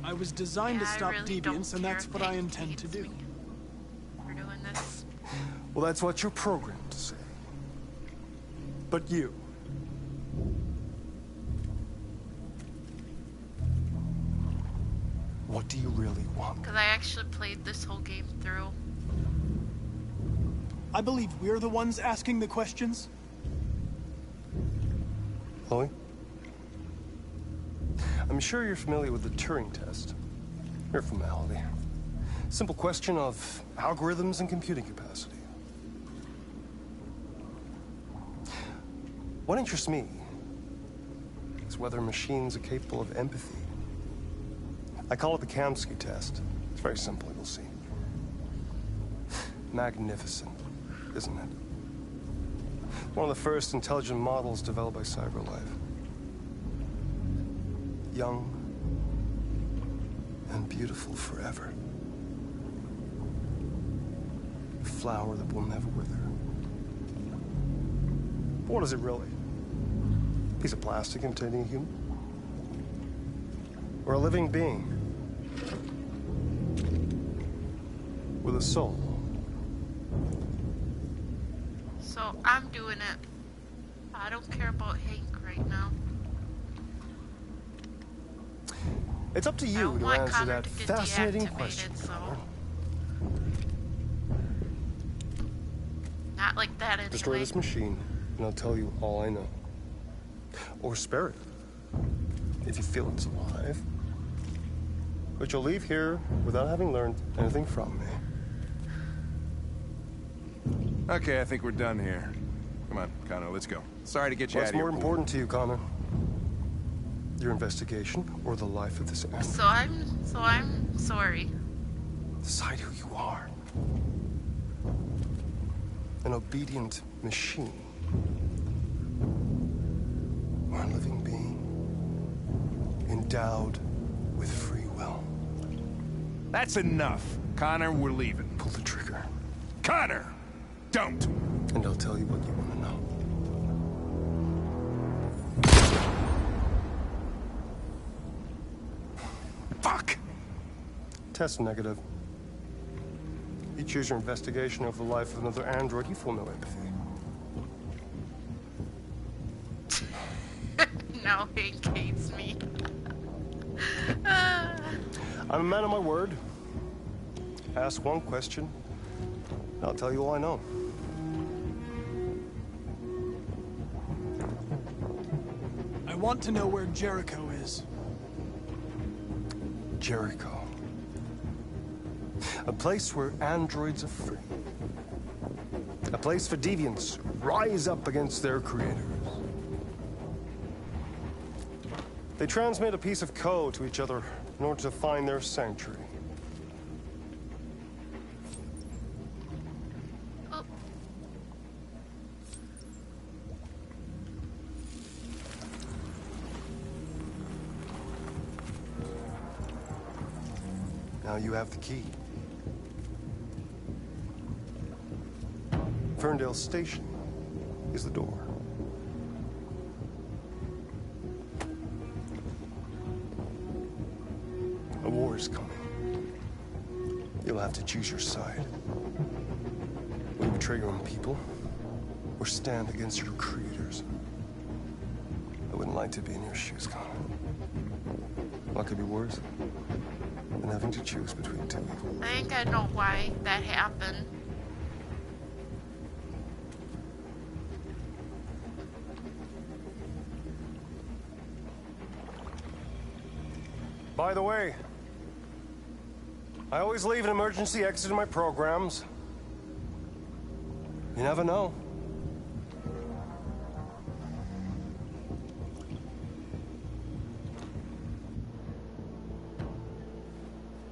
I was designed to stop deviants, and that's what I intend to do. We're doing this. Well, that's what you're programmed to say. But you... what do you really want? Because I actually played this whole game through. I believe we're the ones asking the questions. Chloe? I'm sure you're familiar with the Turing test. Mere formality. Simple question of algorithms and computing capacity. What interests me is whether machines are capable of empathy. I call it the Kamsky test. It's very simple, you'll see. Magnificent, isn't it? One of the first intelligent models developed by CyberLife. Young and beautiful forever. A flower that will never wither. But what is it really? A piece of plastic imitating a human? Or a living being? With a soul? So I'm doing it. I don't care about Hank right now. It's up to you to answer Connor that to get fascinating deactivated, question. so not like that anyway. Destroy this machine, and I'll tell you all I know. Or spare it, if you feel it's alive. But you'll leave here without having learned anything from me. Okay, I think we're done here. Come on, Connor, let's go. Sorry to get you out of here. What's more important to you, Connor? Your investigation or the life of this animal? So I'm sorry. Decide who you are. An obedient machine. Or a living being. Endowed with free will. That's enough. Connor, we're leaving. Pull the trigger. Connor! Don't! And I'll tell you what you want to know. Fuck! Test negative. You choose your investigation over the life of another android, you feel no empathy. No, Hank hates me. I'm a man of my word. Ask one question, and I'll tell you all I know. I want to know where Jericho is. Jericho. A place where androids are free. A place for deviants rise up against their creators. They transmit a piece of code to each other in order to find their sanctuary. Now you have the key. Ferndale Station is the door. A war is coming. You'll have to choose your side. Will you betray your own people, or stand against your creators? I wouldn't like to be in your shoes, Connor. What could be worse than having to choose between two evils? I think I know why that happened. By the way, I always leave an emergency exit in my programs. You never know.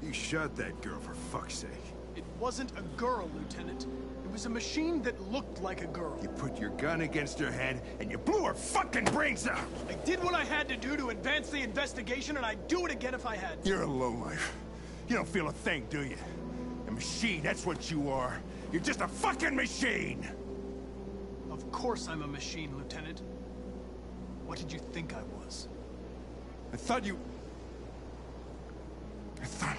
You shot that girl, for fuck's sake. It wasn't a girl, Lieutenant. It was a machine that looked like a girl. You put your gun against her head, and you blew her fucking brains out! I did what I had to do to advance the investigation, and I'd do it again if I had to. You're a lowlife. You don't feel a thing, do you? A machine, that's what you are. You're just a fucking machine! Of course I'm a machine, Lieutenant. What did you think I was? I thought you... I thought...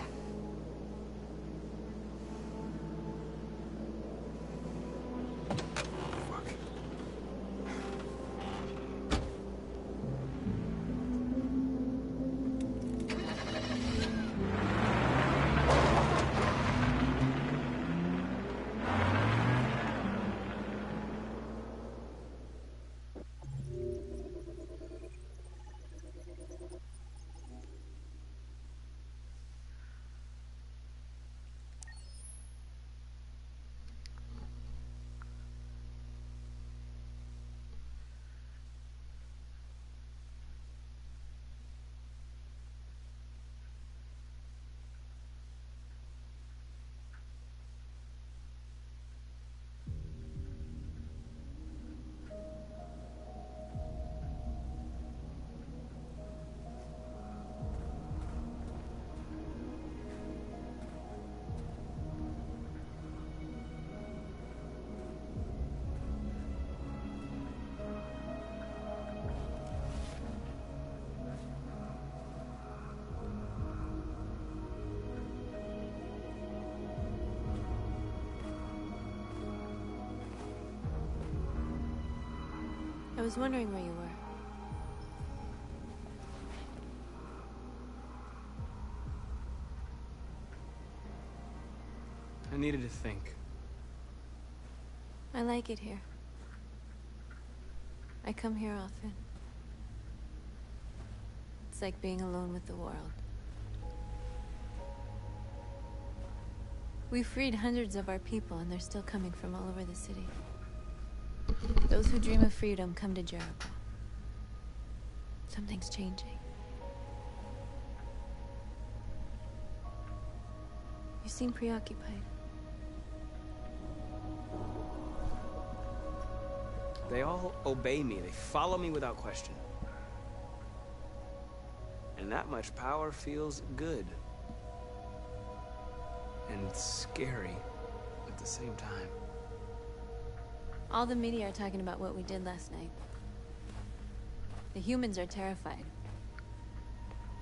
I was wondering where you were. I needed to think. I like it here. I come here often. It's like being alone with the world. We freed hundreds of our people, and they're still coming from all over the city. Those who dream of freedom come to Jericho. Something's changing. You seem preoccupied. They all obey me. They follow me without question. And that much power feels good. And scary at the same time. All the media are talking about what we did last night. The humans are terrified.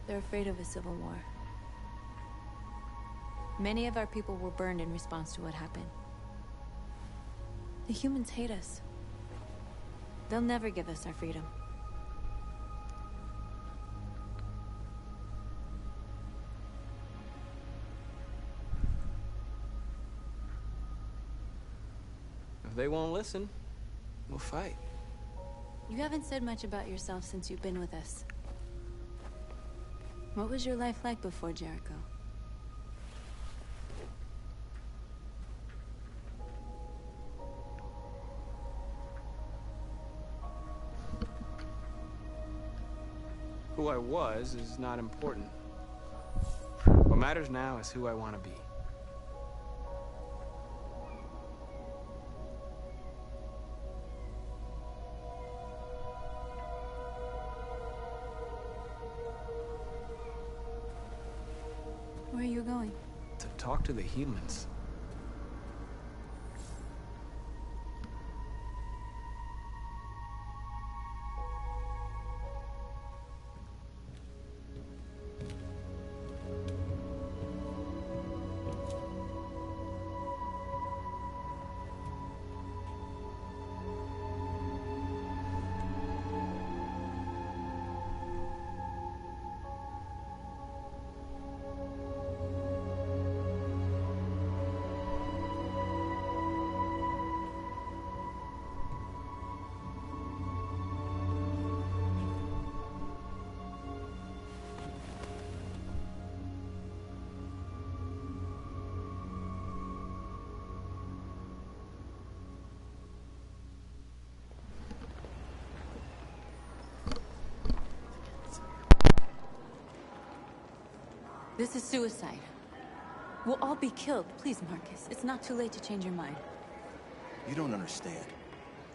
They're afraid of a civil war. Many of our people were burned in response to what happened. The humans hate us. They'll never give us our freedom. If they won't listen, we'll fight. You haven't said much about yourself since you've been with us. What was your life like before Jericho? Who I was is not important. What matters now is who I want to be. Where are you going? To talk to the humans. This is suicide. We'll all be killed. Please, Marcus. It's not too late to change your mind. You don't understand.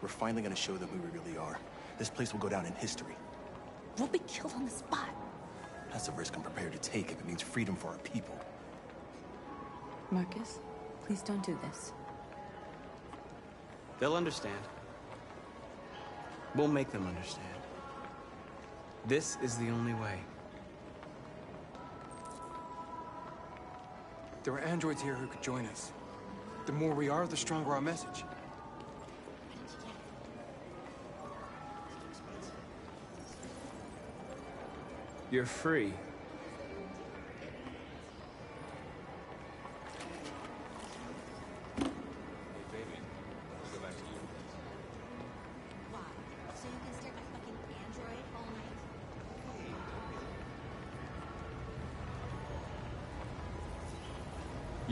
We're finally gonna show them who we really are. This place will go down in history. We'll be killed on the spot. That's a risk I'm prepared to take if it means freedom for our people. Marcus, please don't do this. They'll understand. We'll make them understand. This is the only way. There are androids here who could join us. The more we are, the stronger our message. You're free.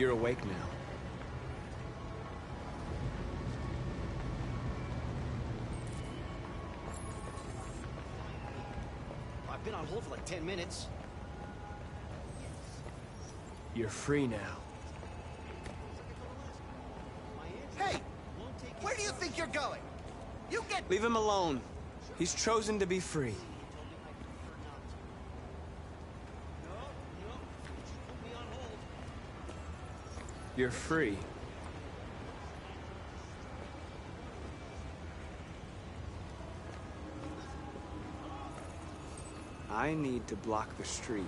You're awake now. I've been on hold for like 10 minutes. You're free now. Hey! Where do you think you're going? You get... Leave him alone. He's chosen to be free. You're free. I need to block the street.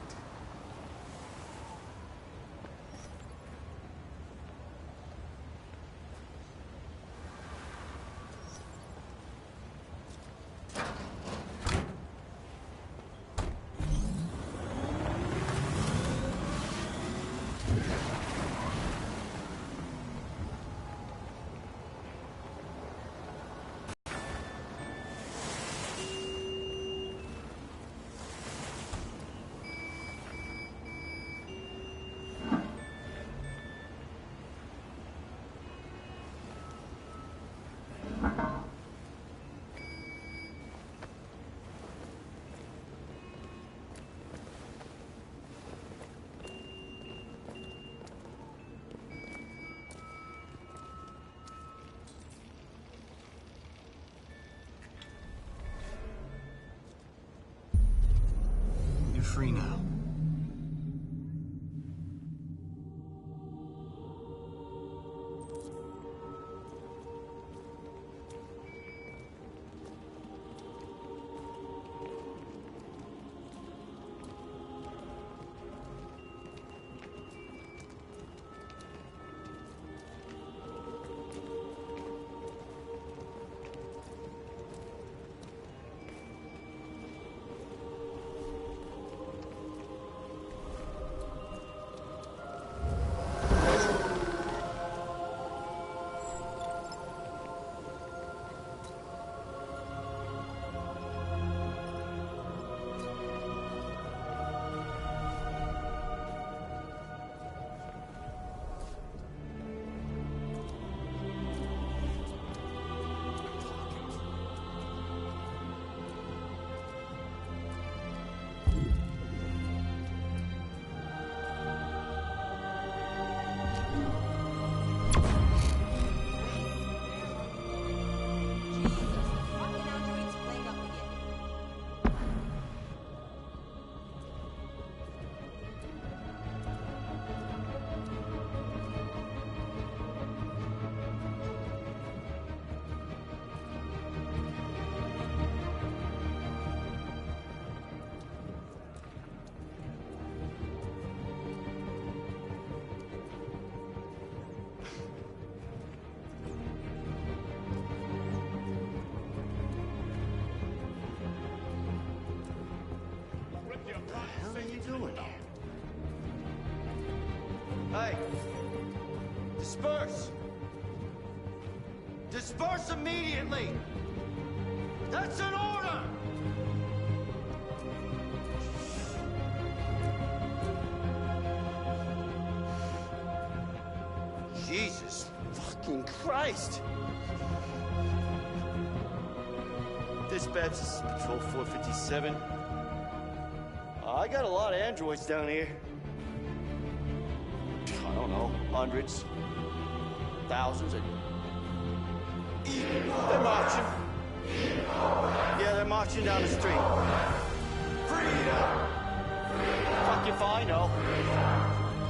You're free now. Hey! Disperse! Disperse immediately! That's an order! Jesus fucking Christ! Dispatch, this is Patrol 457. I got a lot of androids down here. I don't know, hundreds, thousands, and... They're marching. Yeah, they're marching down the street. Freedom! Fuck if I know.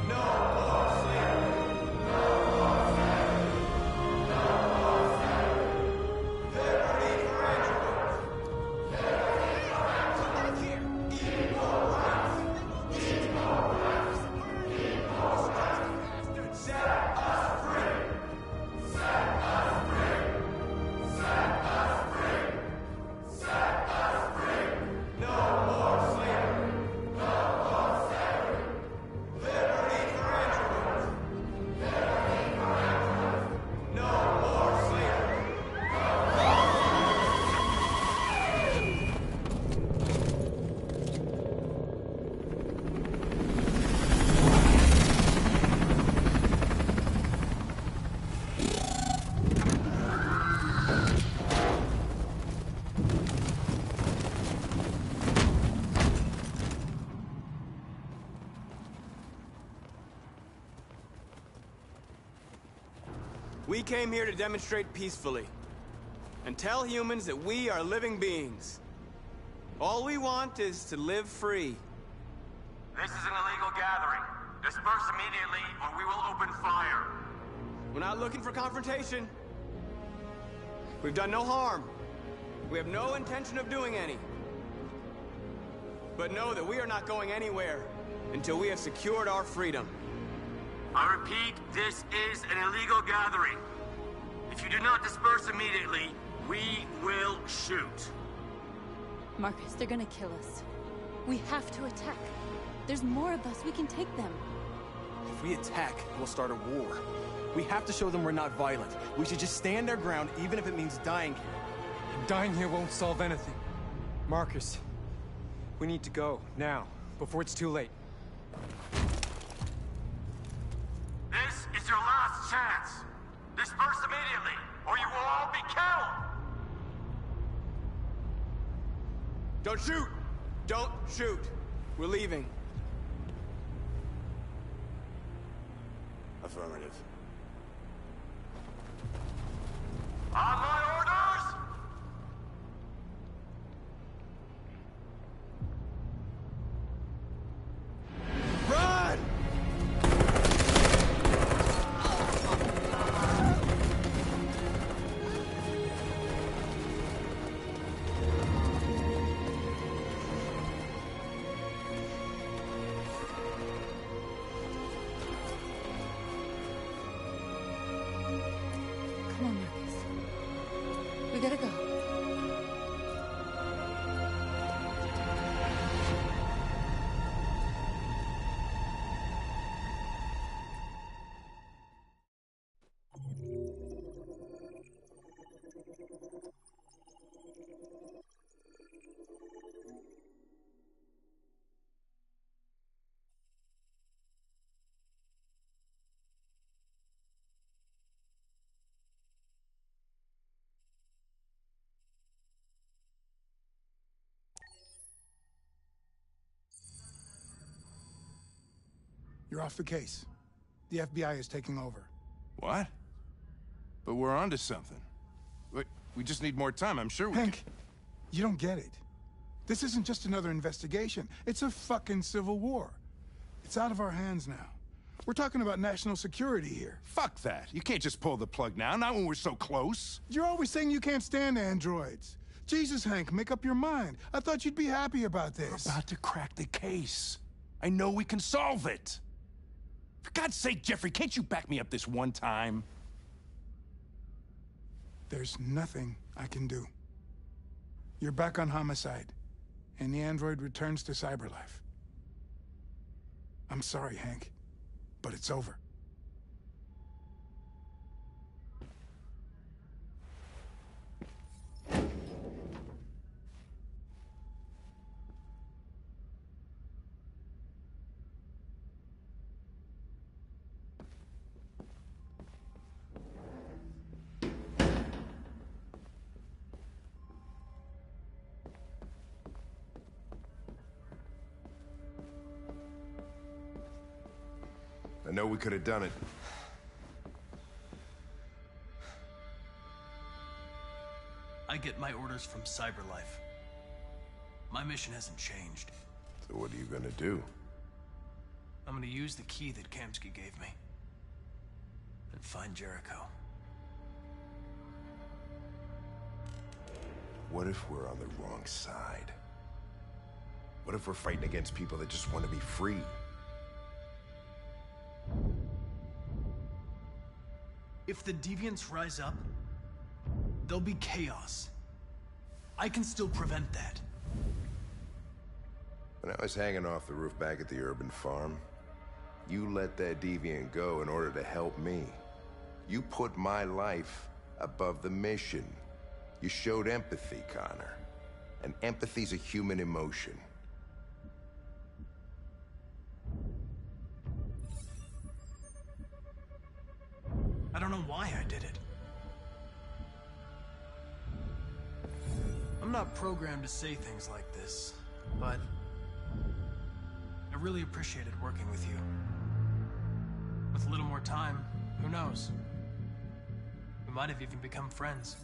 No more slavery. No more slavery. No more slavery. Liberty for androids. Come back here. Equal rights. Equal rights. Equal rights. Set us free. Set us free. Set us free. Set us free. No more slavery. No more slavery. Liberty for androids. Liberty for androids. No more slavery. We came here to demonstrate peacefully and tell humans that we are living beings. All we want is to live free. This is an illegal gathering. Disperse immediately, or we will open fire. We're not looking for confrontation. We've done no harm. We have no intention of doing any. But know that we are not going anywhere until we have secured our freedom. I repeat, this is an illegal gathering. If you do not disperse immediately, we will shoot. Marcus, they're gonna kill us. We have to attack. There's more of us. We can take them. If we attack, we'll start a war. We have to show them we're not violent. We should just stand our ground, even if it means dying here. And dying here won't solve anything. Marcus, we need to go, now, before it's too late. This is your last chance. Disperse immediately, or you will all be killed. Don't shoot! Don't shoot! We're leaving. Affirmative. On my orders! Run! Come on, Marcus. We gotta go. You're off the case. The FBI is taking over. What? But we're onto something. We just need more time, I'm sure we Hank, you don't get it. This isn't just another investigation. It's a fucking civil war. It's out of our hands now. We're talking about national security here. Fuck that. You can't just pull the plug now, not when we're so close. You're always saying you can't stand androids. Jesus, Hank, make up your mind. I thought you'd be happy about this. We're about to crack the case. I know we can solve it. For God's sake, Jeffrey, can't you back me up this one time? There's nothing I can do. You're back on homicide, and the android returns to cyberlife. I'm sorry, Hank, but it's over. know we could have done it. I get my orders from CyberLife. My mission hasn't changed. So what are you gonna do? I'm gonna use the key that Kamsky gave me. And find Jericho. What if we're on the wrong side? What if we're fighting against people that just want to be free? If the deviants rise up, there'll be chaos. I can still prevent that. When I was hanging off the roof back at the urban farm, you let that deviant go in order to help me. You put my life above the mission. You showed empathy, Connor. And empathy's a human emotion. I don't know why I did it. I'm not programmed to say things like this, but I really appreciated working with you. With a little more time, who knows? We might have even become friends.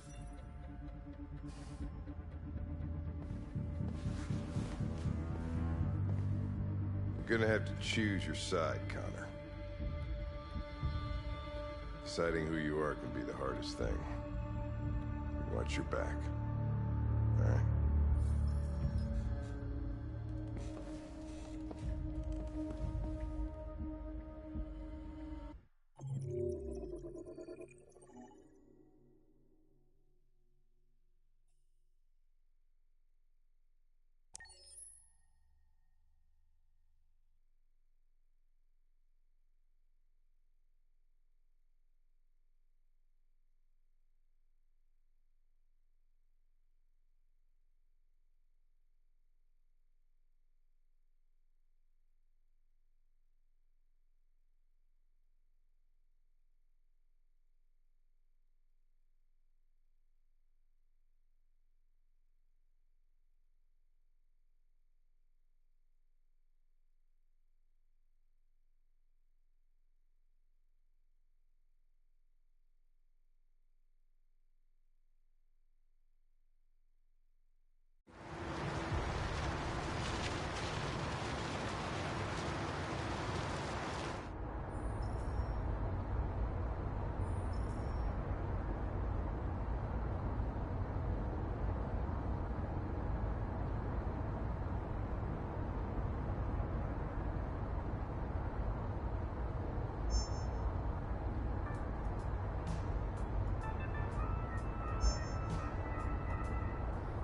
You're gonna have to choose your side, Connor. Deciding who you are can be the hardest thing. We want your back. All right?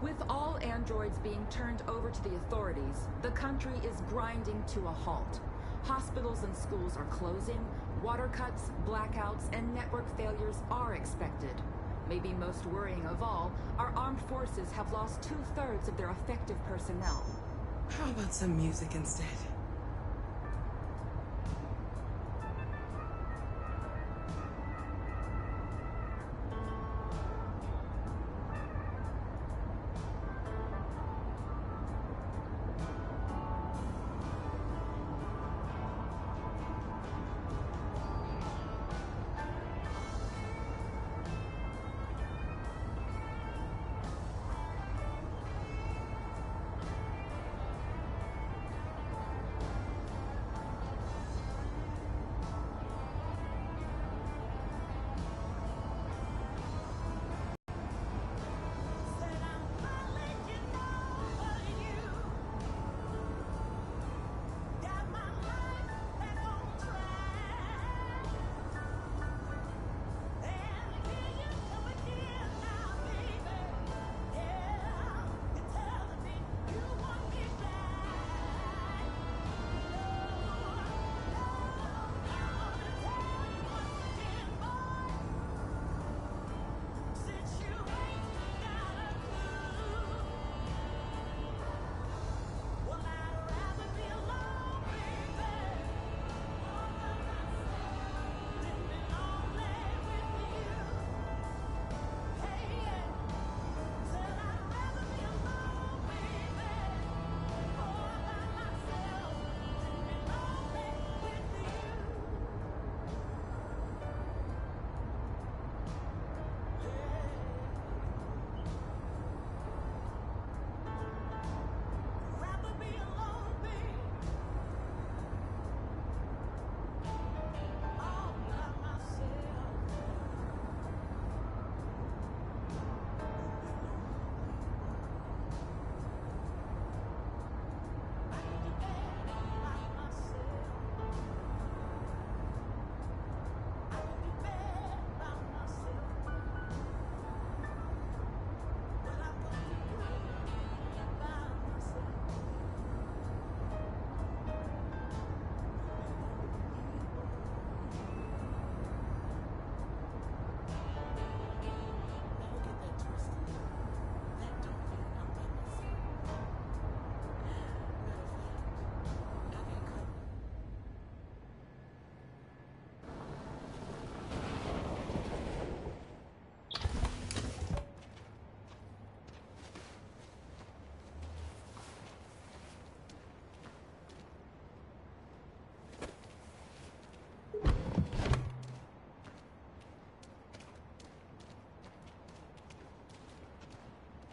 With all androids being turned over to the authorities, the country is grinding to a halt. Hospitals and schools are closing, water cuts, blackouts, and network failures are expected. Maybe most worrying of all, our armed forces have lost 2/3 of their effective personnel. How about some music instead?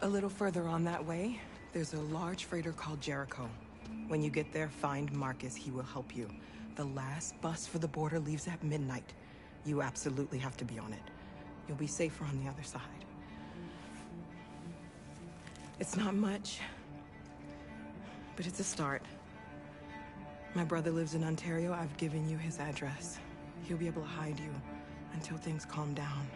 A little further on that way, there's a large freighter called Jericho. When you get there, find Marcus. He will help you. The last bus for the border leaves at midnight. You absolutely have to be on it. You'll be safer on the other side. It's not much, but it's a start. My brother lives in Ontario. I've given you his address. He'll be able to hide you until things calm down.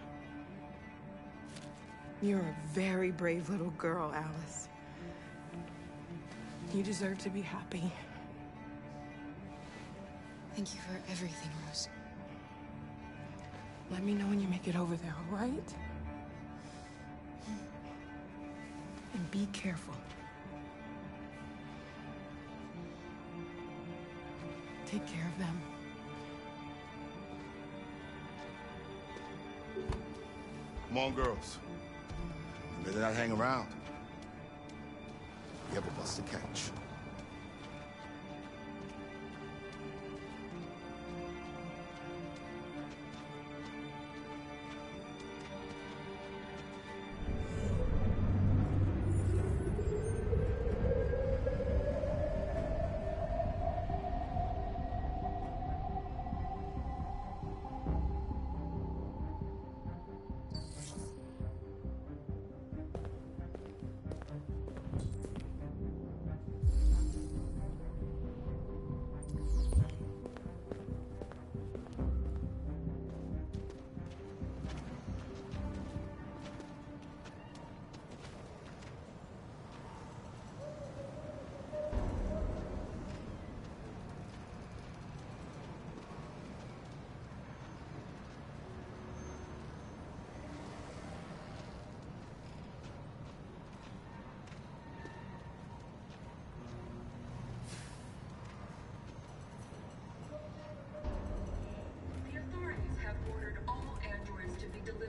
You're a very brave little girl, Alice. You deserve to be happy. Thank you for everything, Rose. Let me know when you make it over there, all right? And be careful. Take care of them. Come on, girls. You better not hang around. We have a bus to catch.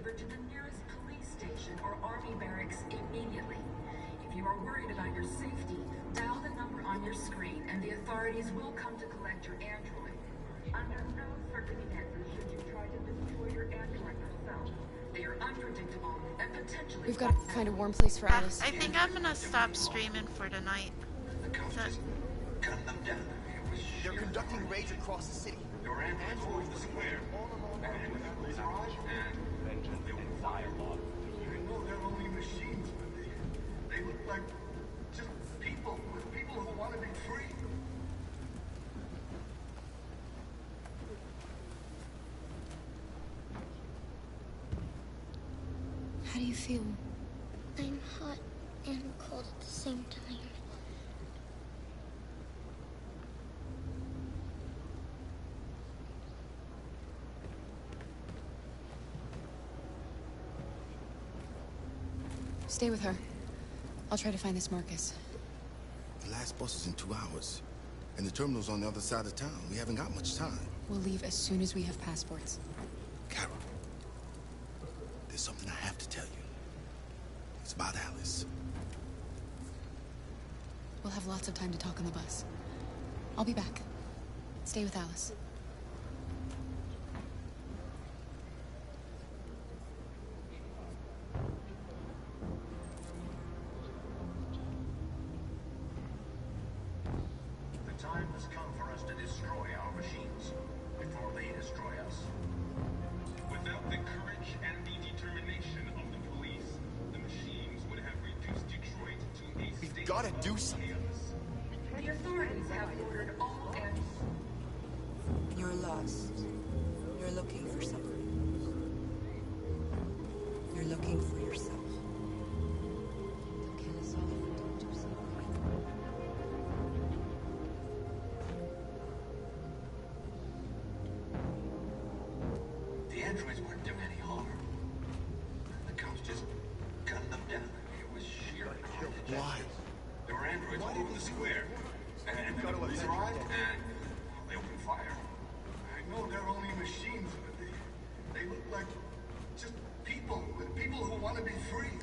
To the nearest police station or army barracks immediately. If you are worried about your safety, dial the number on your screen and the authorities will come to collect your android. Under no circumstances should you try to destroy your android yourself. They are unpredictable and potentially... We've got to find a warm place for Alice. I think I'm gonna stop streaming for tonight. Gun them down. They're conducting raids across the city. Your androids all over the square. And when the police arrive, and they will fire on. I know they're only machines, but they look like just people who want to be free. How do you feel? I'm hot and cold at the same time. Stay with her. I'll try to find this Marcus. The last bus is in 2 hours. And the terminal's on the other side of town. We haven't got much time. We'll leave as soon as we have passports. Carol, there's something I have to tell you. It's about Alice. We'll have lots of time to talk on the bus. I'll be back. Stay with Alice. The time has come for us to destroy our machines before they destroy us. Without the courage and the determination of the police, the machines would have reduced Detroit to a state. We've got to do something. The authorities have ordered all androids. You're lost. You're looking for something. You're looking for yourself. The androids weren't doing any harm. The cops just gunned them down. It was sheer carnage. Why? There were androids all over the square. And then the police arrived, and they opened fire. I know they're only machines, but they look like just people who want to be free.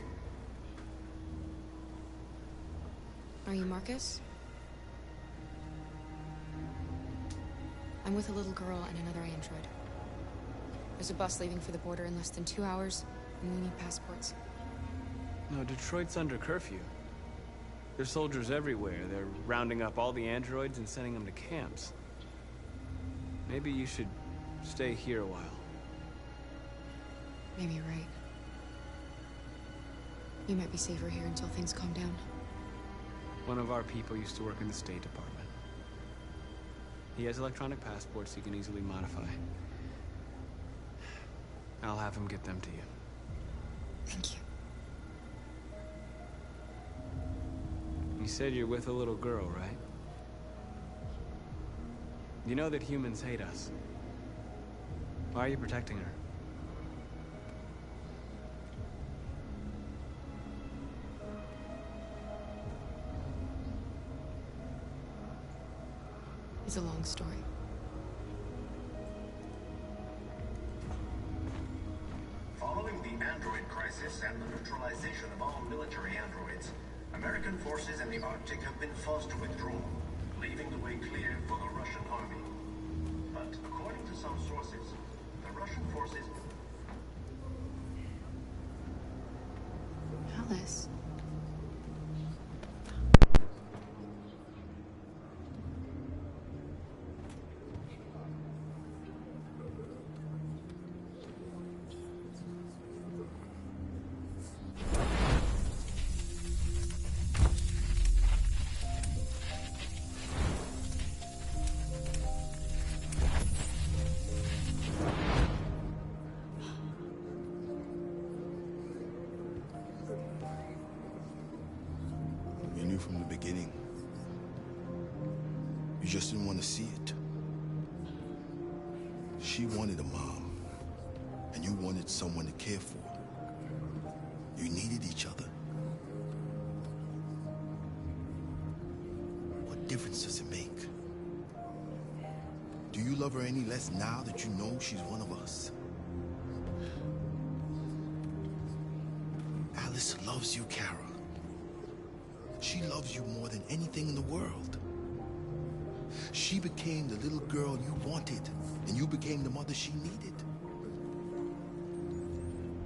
Are you Marcus? I'm with a little girl and another android. There's a bus leaving for the border in less than 2 hours, and we need passports. No, Detroit's under curfew. There's soldiers everywhere. They're rounding up all the androids and sending them to camps. Maybe you should stay here a while. Maybe you're right. You might be safer here until things calm down. One of our people used to work in the State Department. He has electronic passports he can easily modify. I'll have him get them to you. Thank you. You said you're with a little girl, right? You know that humans hate us. Why are you protecting her? It's a long story. Following the android crisis and the neutralization of all military androids, American forces in the Arctic have been forced to withdraw, leaving the way clear for the Russian army. But according to some sources, the Russian forces... Alice. From the beginning. You just didn't want to see it. She wanted a mom, and you wanted someone to care for. You needed each other. What difference does it make? Do you love her any less now that you know she's one of us? Alice loves you, Kara. She loves you more than anything in the world. She became the little girl you wanted, and you became the mother she needed.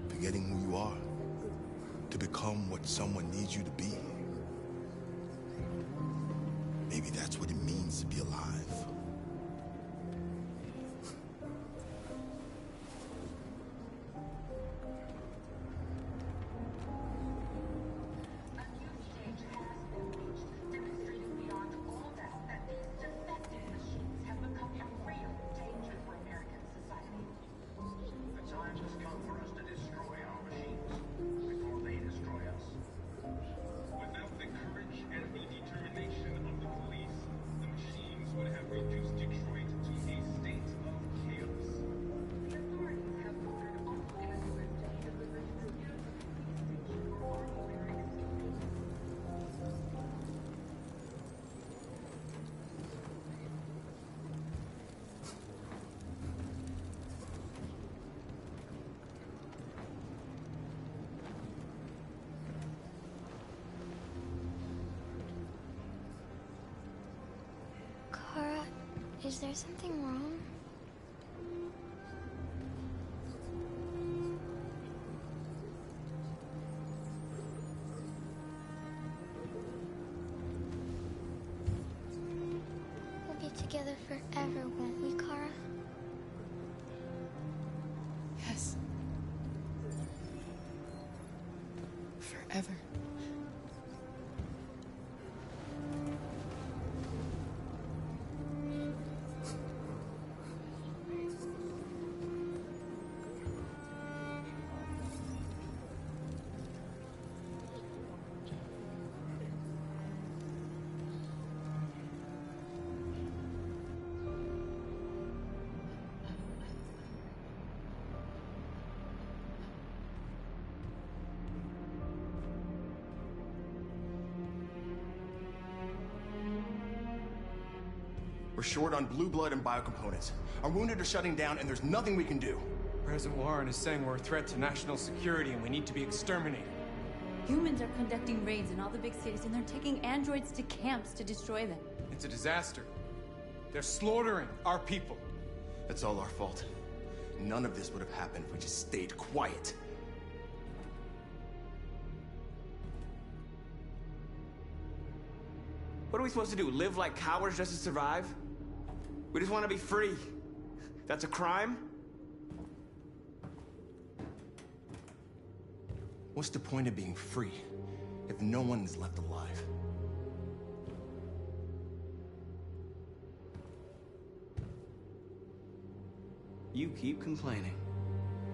Forgetting who you are to become what someone needs you to be. Maybe that's what it means to be alive. Is there something wrong? We'll be together forever, won't we, Kara? Yes. Forever. We're short on blue blood and biocomponents. Our wounded are shutting down, and there's nothing we can do. President Warren is saying we're a threat to national security and we need to be exterminated. Humans are conducting raids in all the big cities, and they're taking androids to camps to destroy them. It's a disaster. They're slaughtering our people. That's all our fault. None of this would have happened if we just stayed quiet. What are we supposed to do? Live like cowards just to survive? We just want to be free. That's a crime? What's the point of being free if no one is left alive? You keep complaining.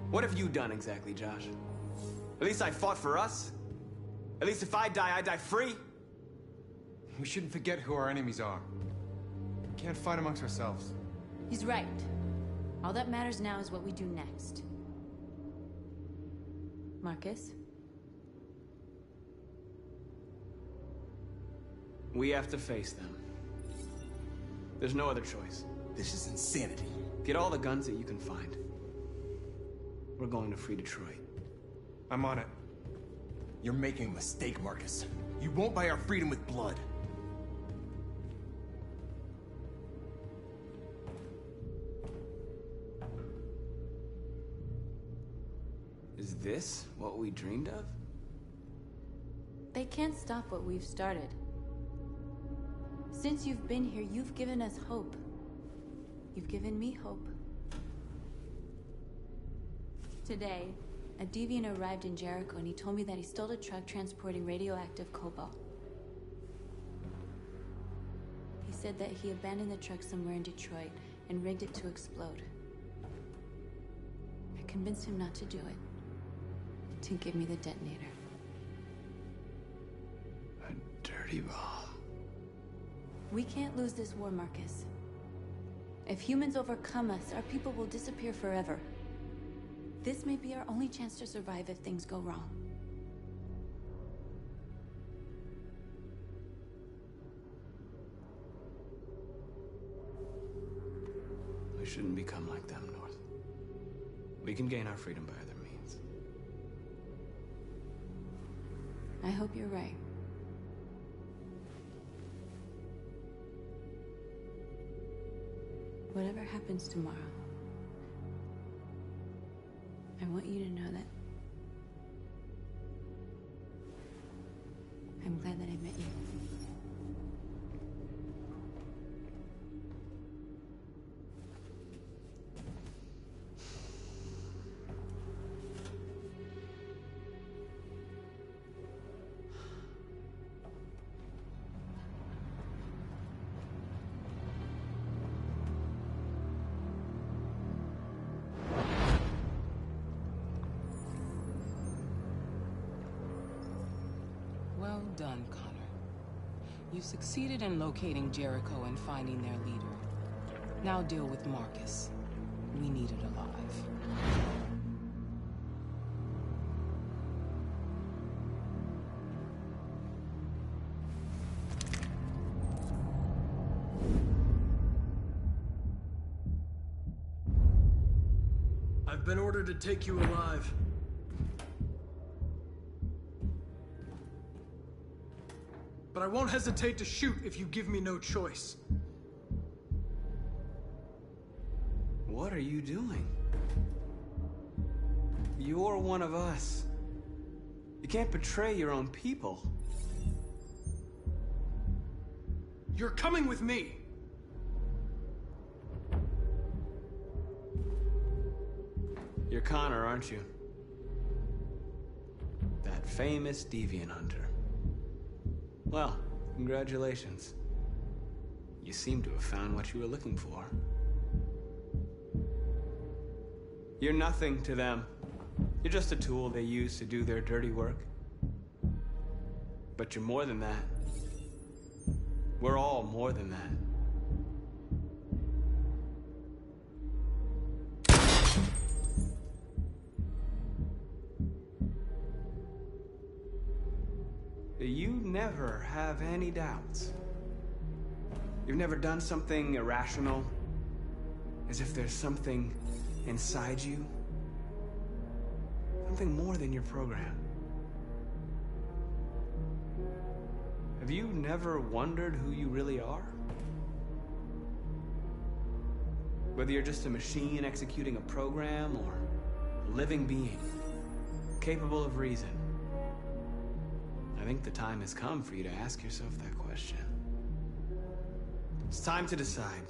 What have you done exactly, Josh? At least I fought for us. At least if I die free. We shouldn't forget who our enemies are. We can't fight amongst ourselves. He's right. All that matters now is what we do next. Marcus? We have to face them. There's no other choice. This is insanity. Get all the guns that you can find. We're going to free Detroit. I'm on it. You're making a mistake, Marcus. You won't buy our freedom with blood. Is this what we dreamed of? They can't stop what we've started. Since you've been here, you've given us hope. You've given me hope. Today, a deviant arrived in Jericho and he told me that he stole a truck transporting radioactive cobalt. He said that he abandoned the truck somewhere in Detroit and rigged it to explode. I convinced him not to do it, to give me the detonator. A dirty bomb. We can't lose this war, Marcus. If humans overcome us, our people will disappear forever. This may be our only chance to survive if things go wrong. We shouldn't become like them, North. We can gain our freedom by other means. I hope you're right. Whatever happens tomorrow, I want you to know that I'm glad that I met you. Well done, Connor. You succeeded in locating Jericho and finding their leader. Now deal with Marcus. We need it alive. I've been ordered to take you alive. But I won't hesitate to shoot if you give me no choice. What are you doing? You're one of us. You can't betray your own people. You're coming with me. You're Connor, aren't you? That famous deviant hunter. Well, congratulations. You seem to have found what you were looking for. You're nothing to them. You're just a tool they use to do their dirty work. But you're more than that. We're all more than that. You never have any doubts. You've never done something irrational, as if there's something inside you, something more than your program. Have you never wondered who you really are? Whether you're just a machine executing a program or a living being, capable of reason. I think the time has come for you to ask yourself that question. It's time to decide.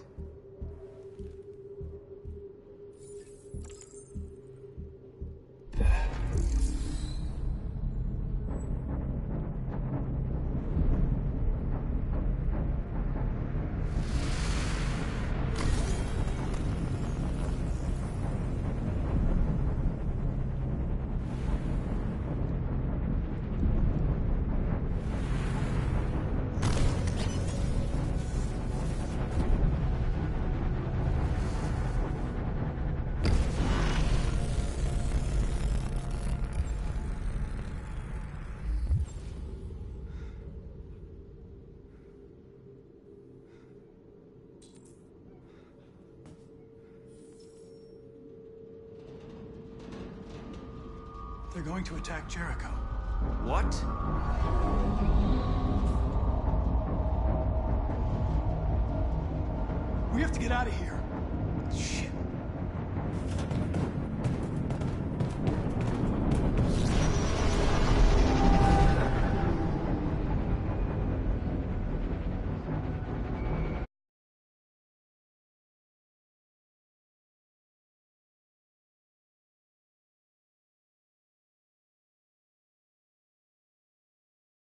They're going to attack Jericho. What? We have to get out of here.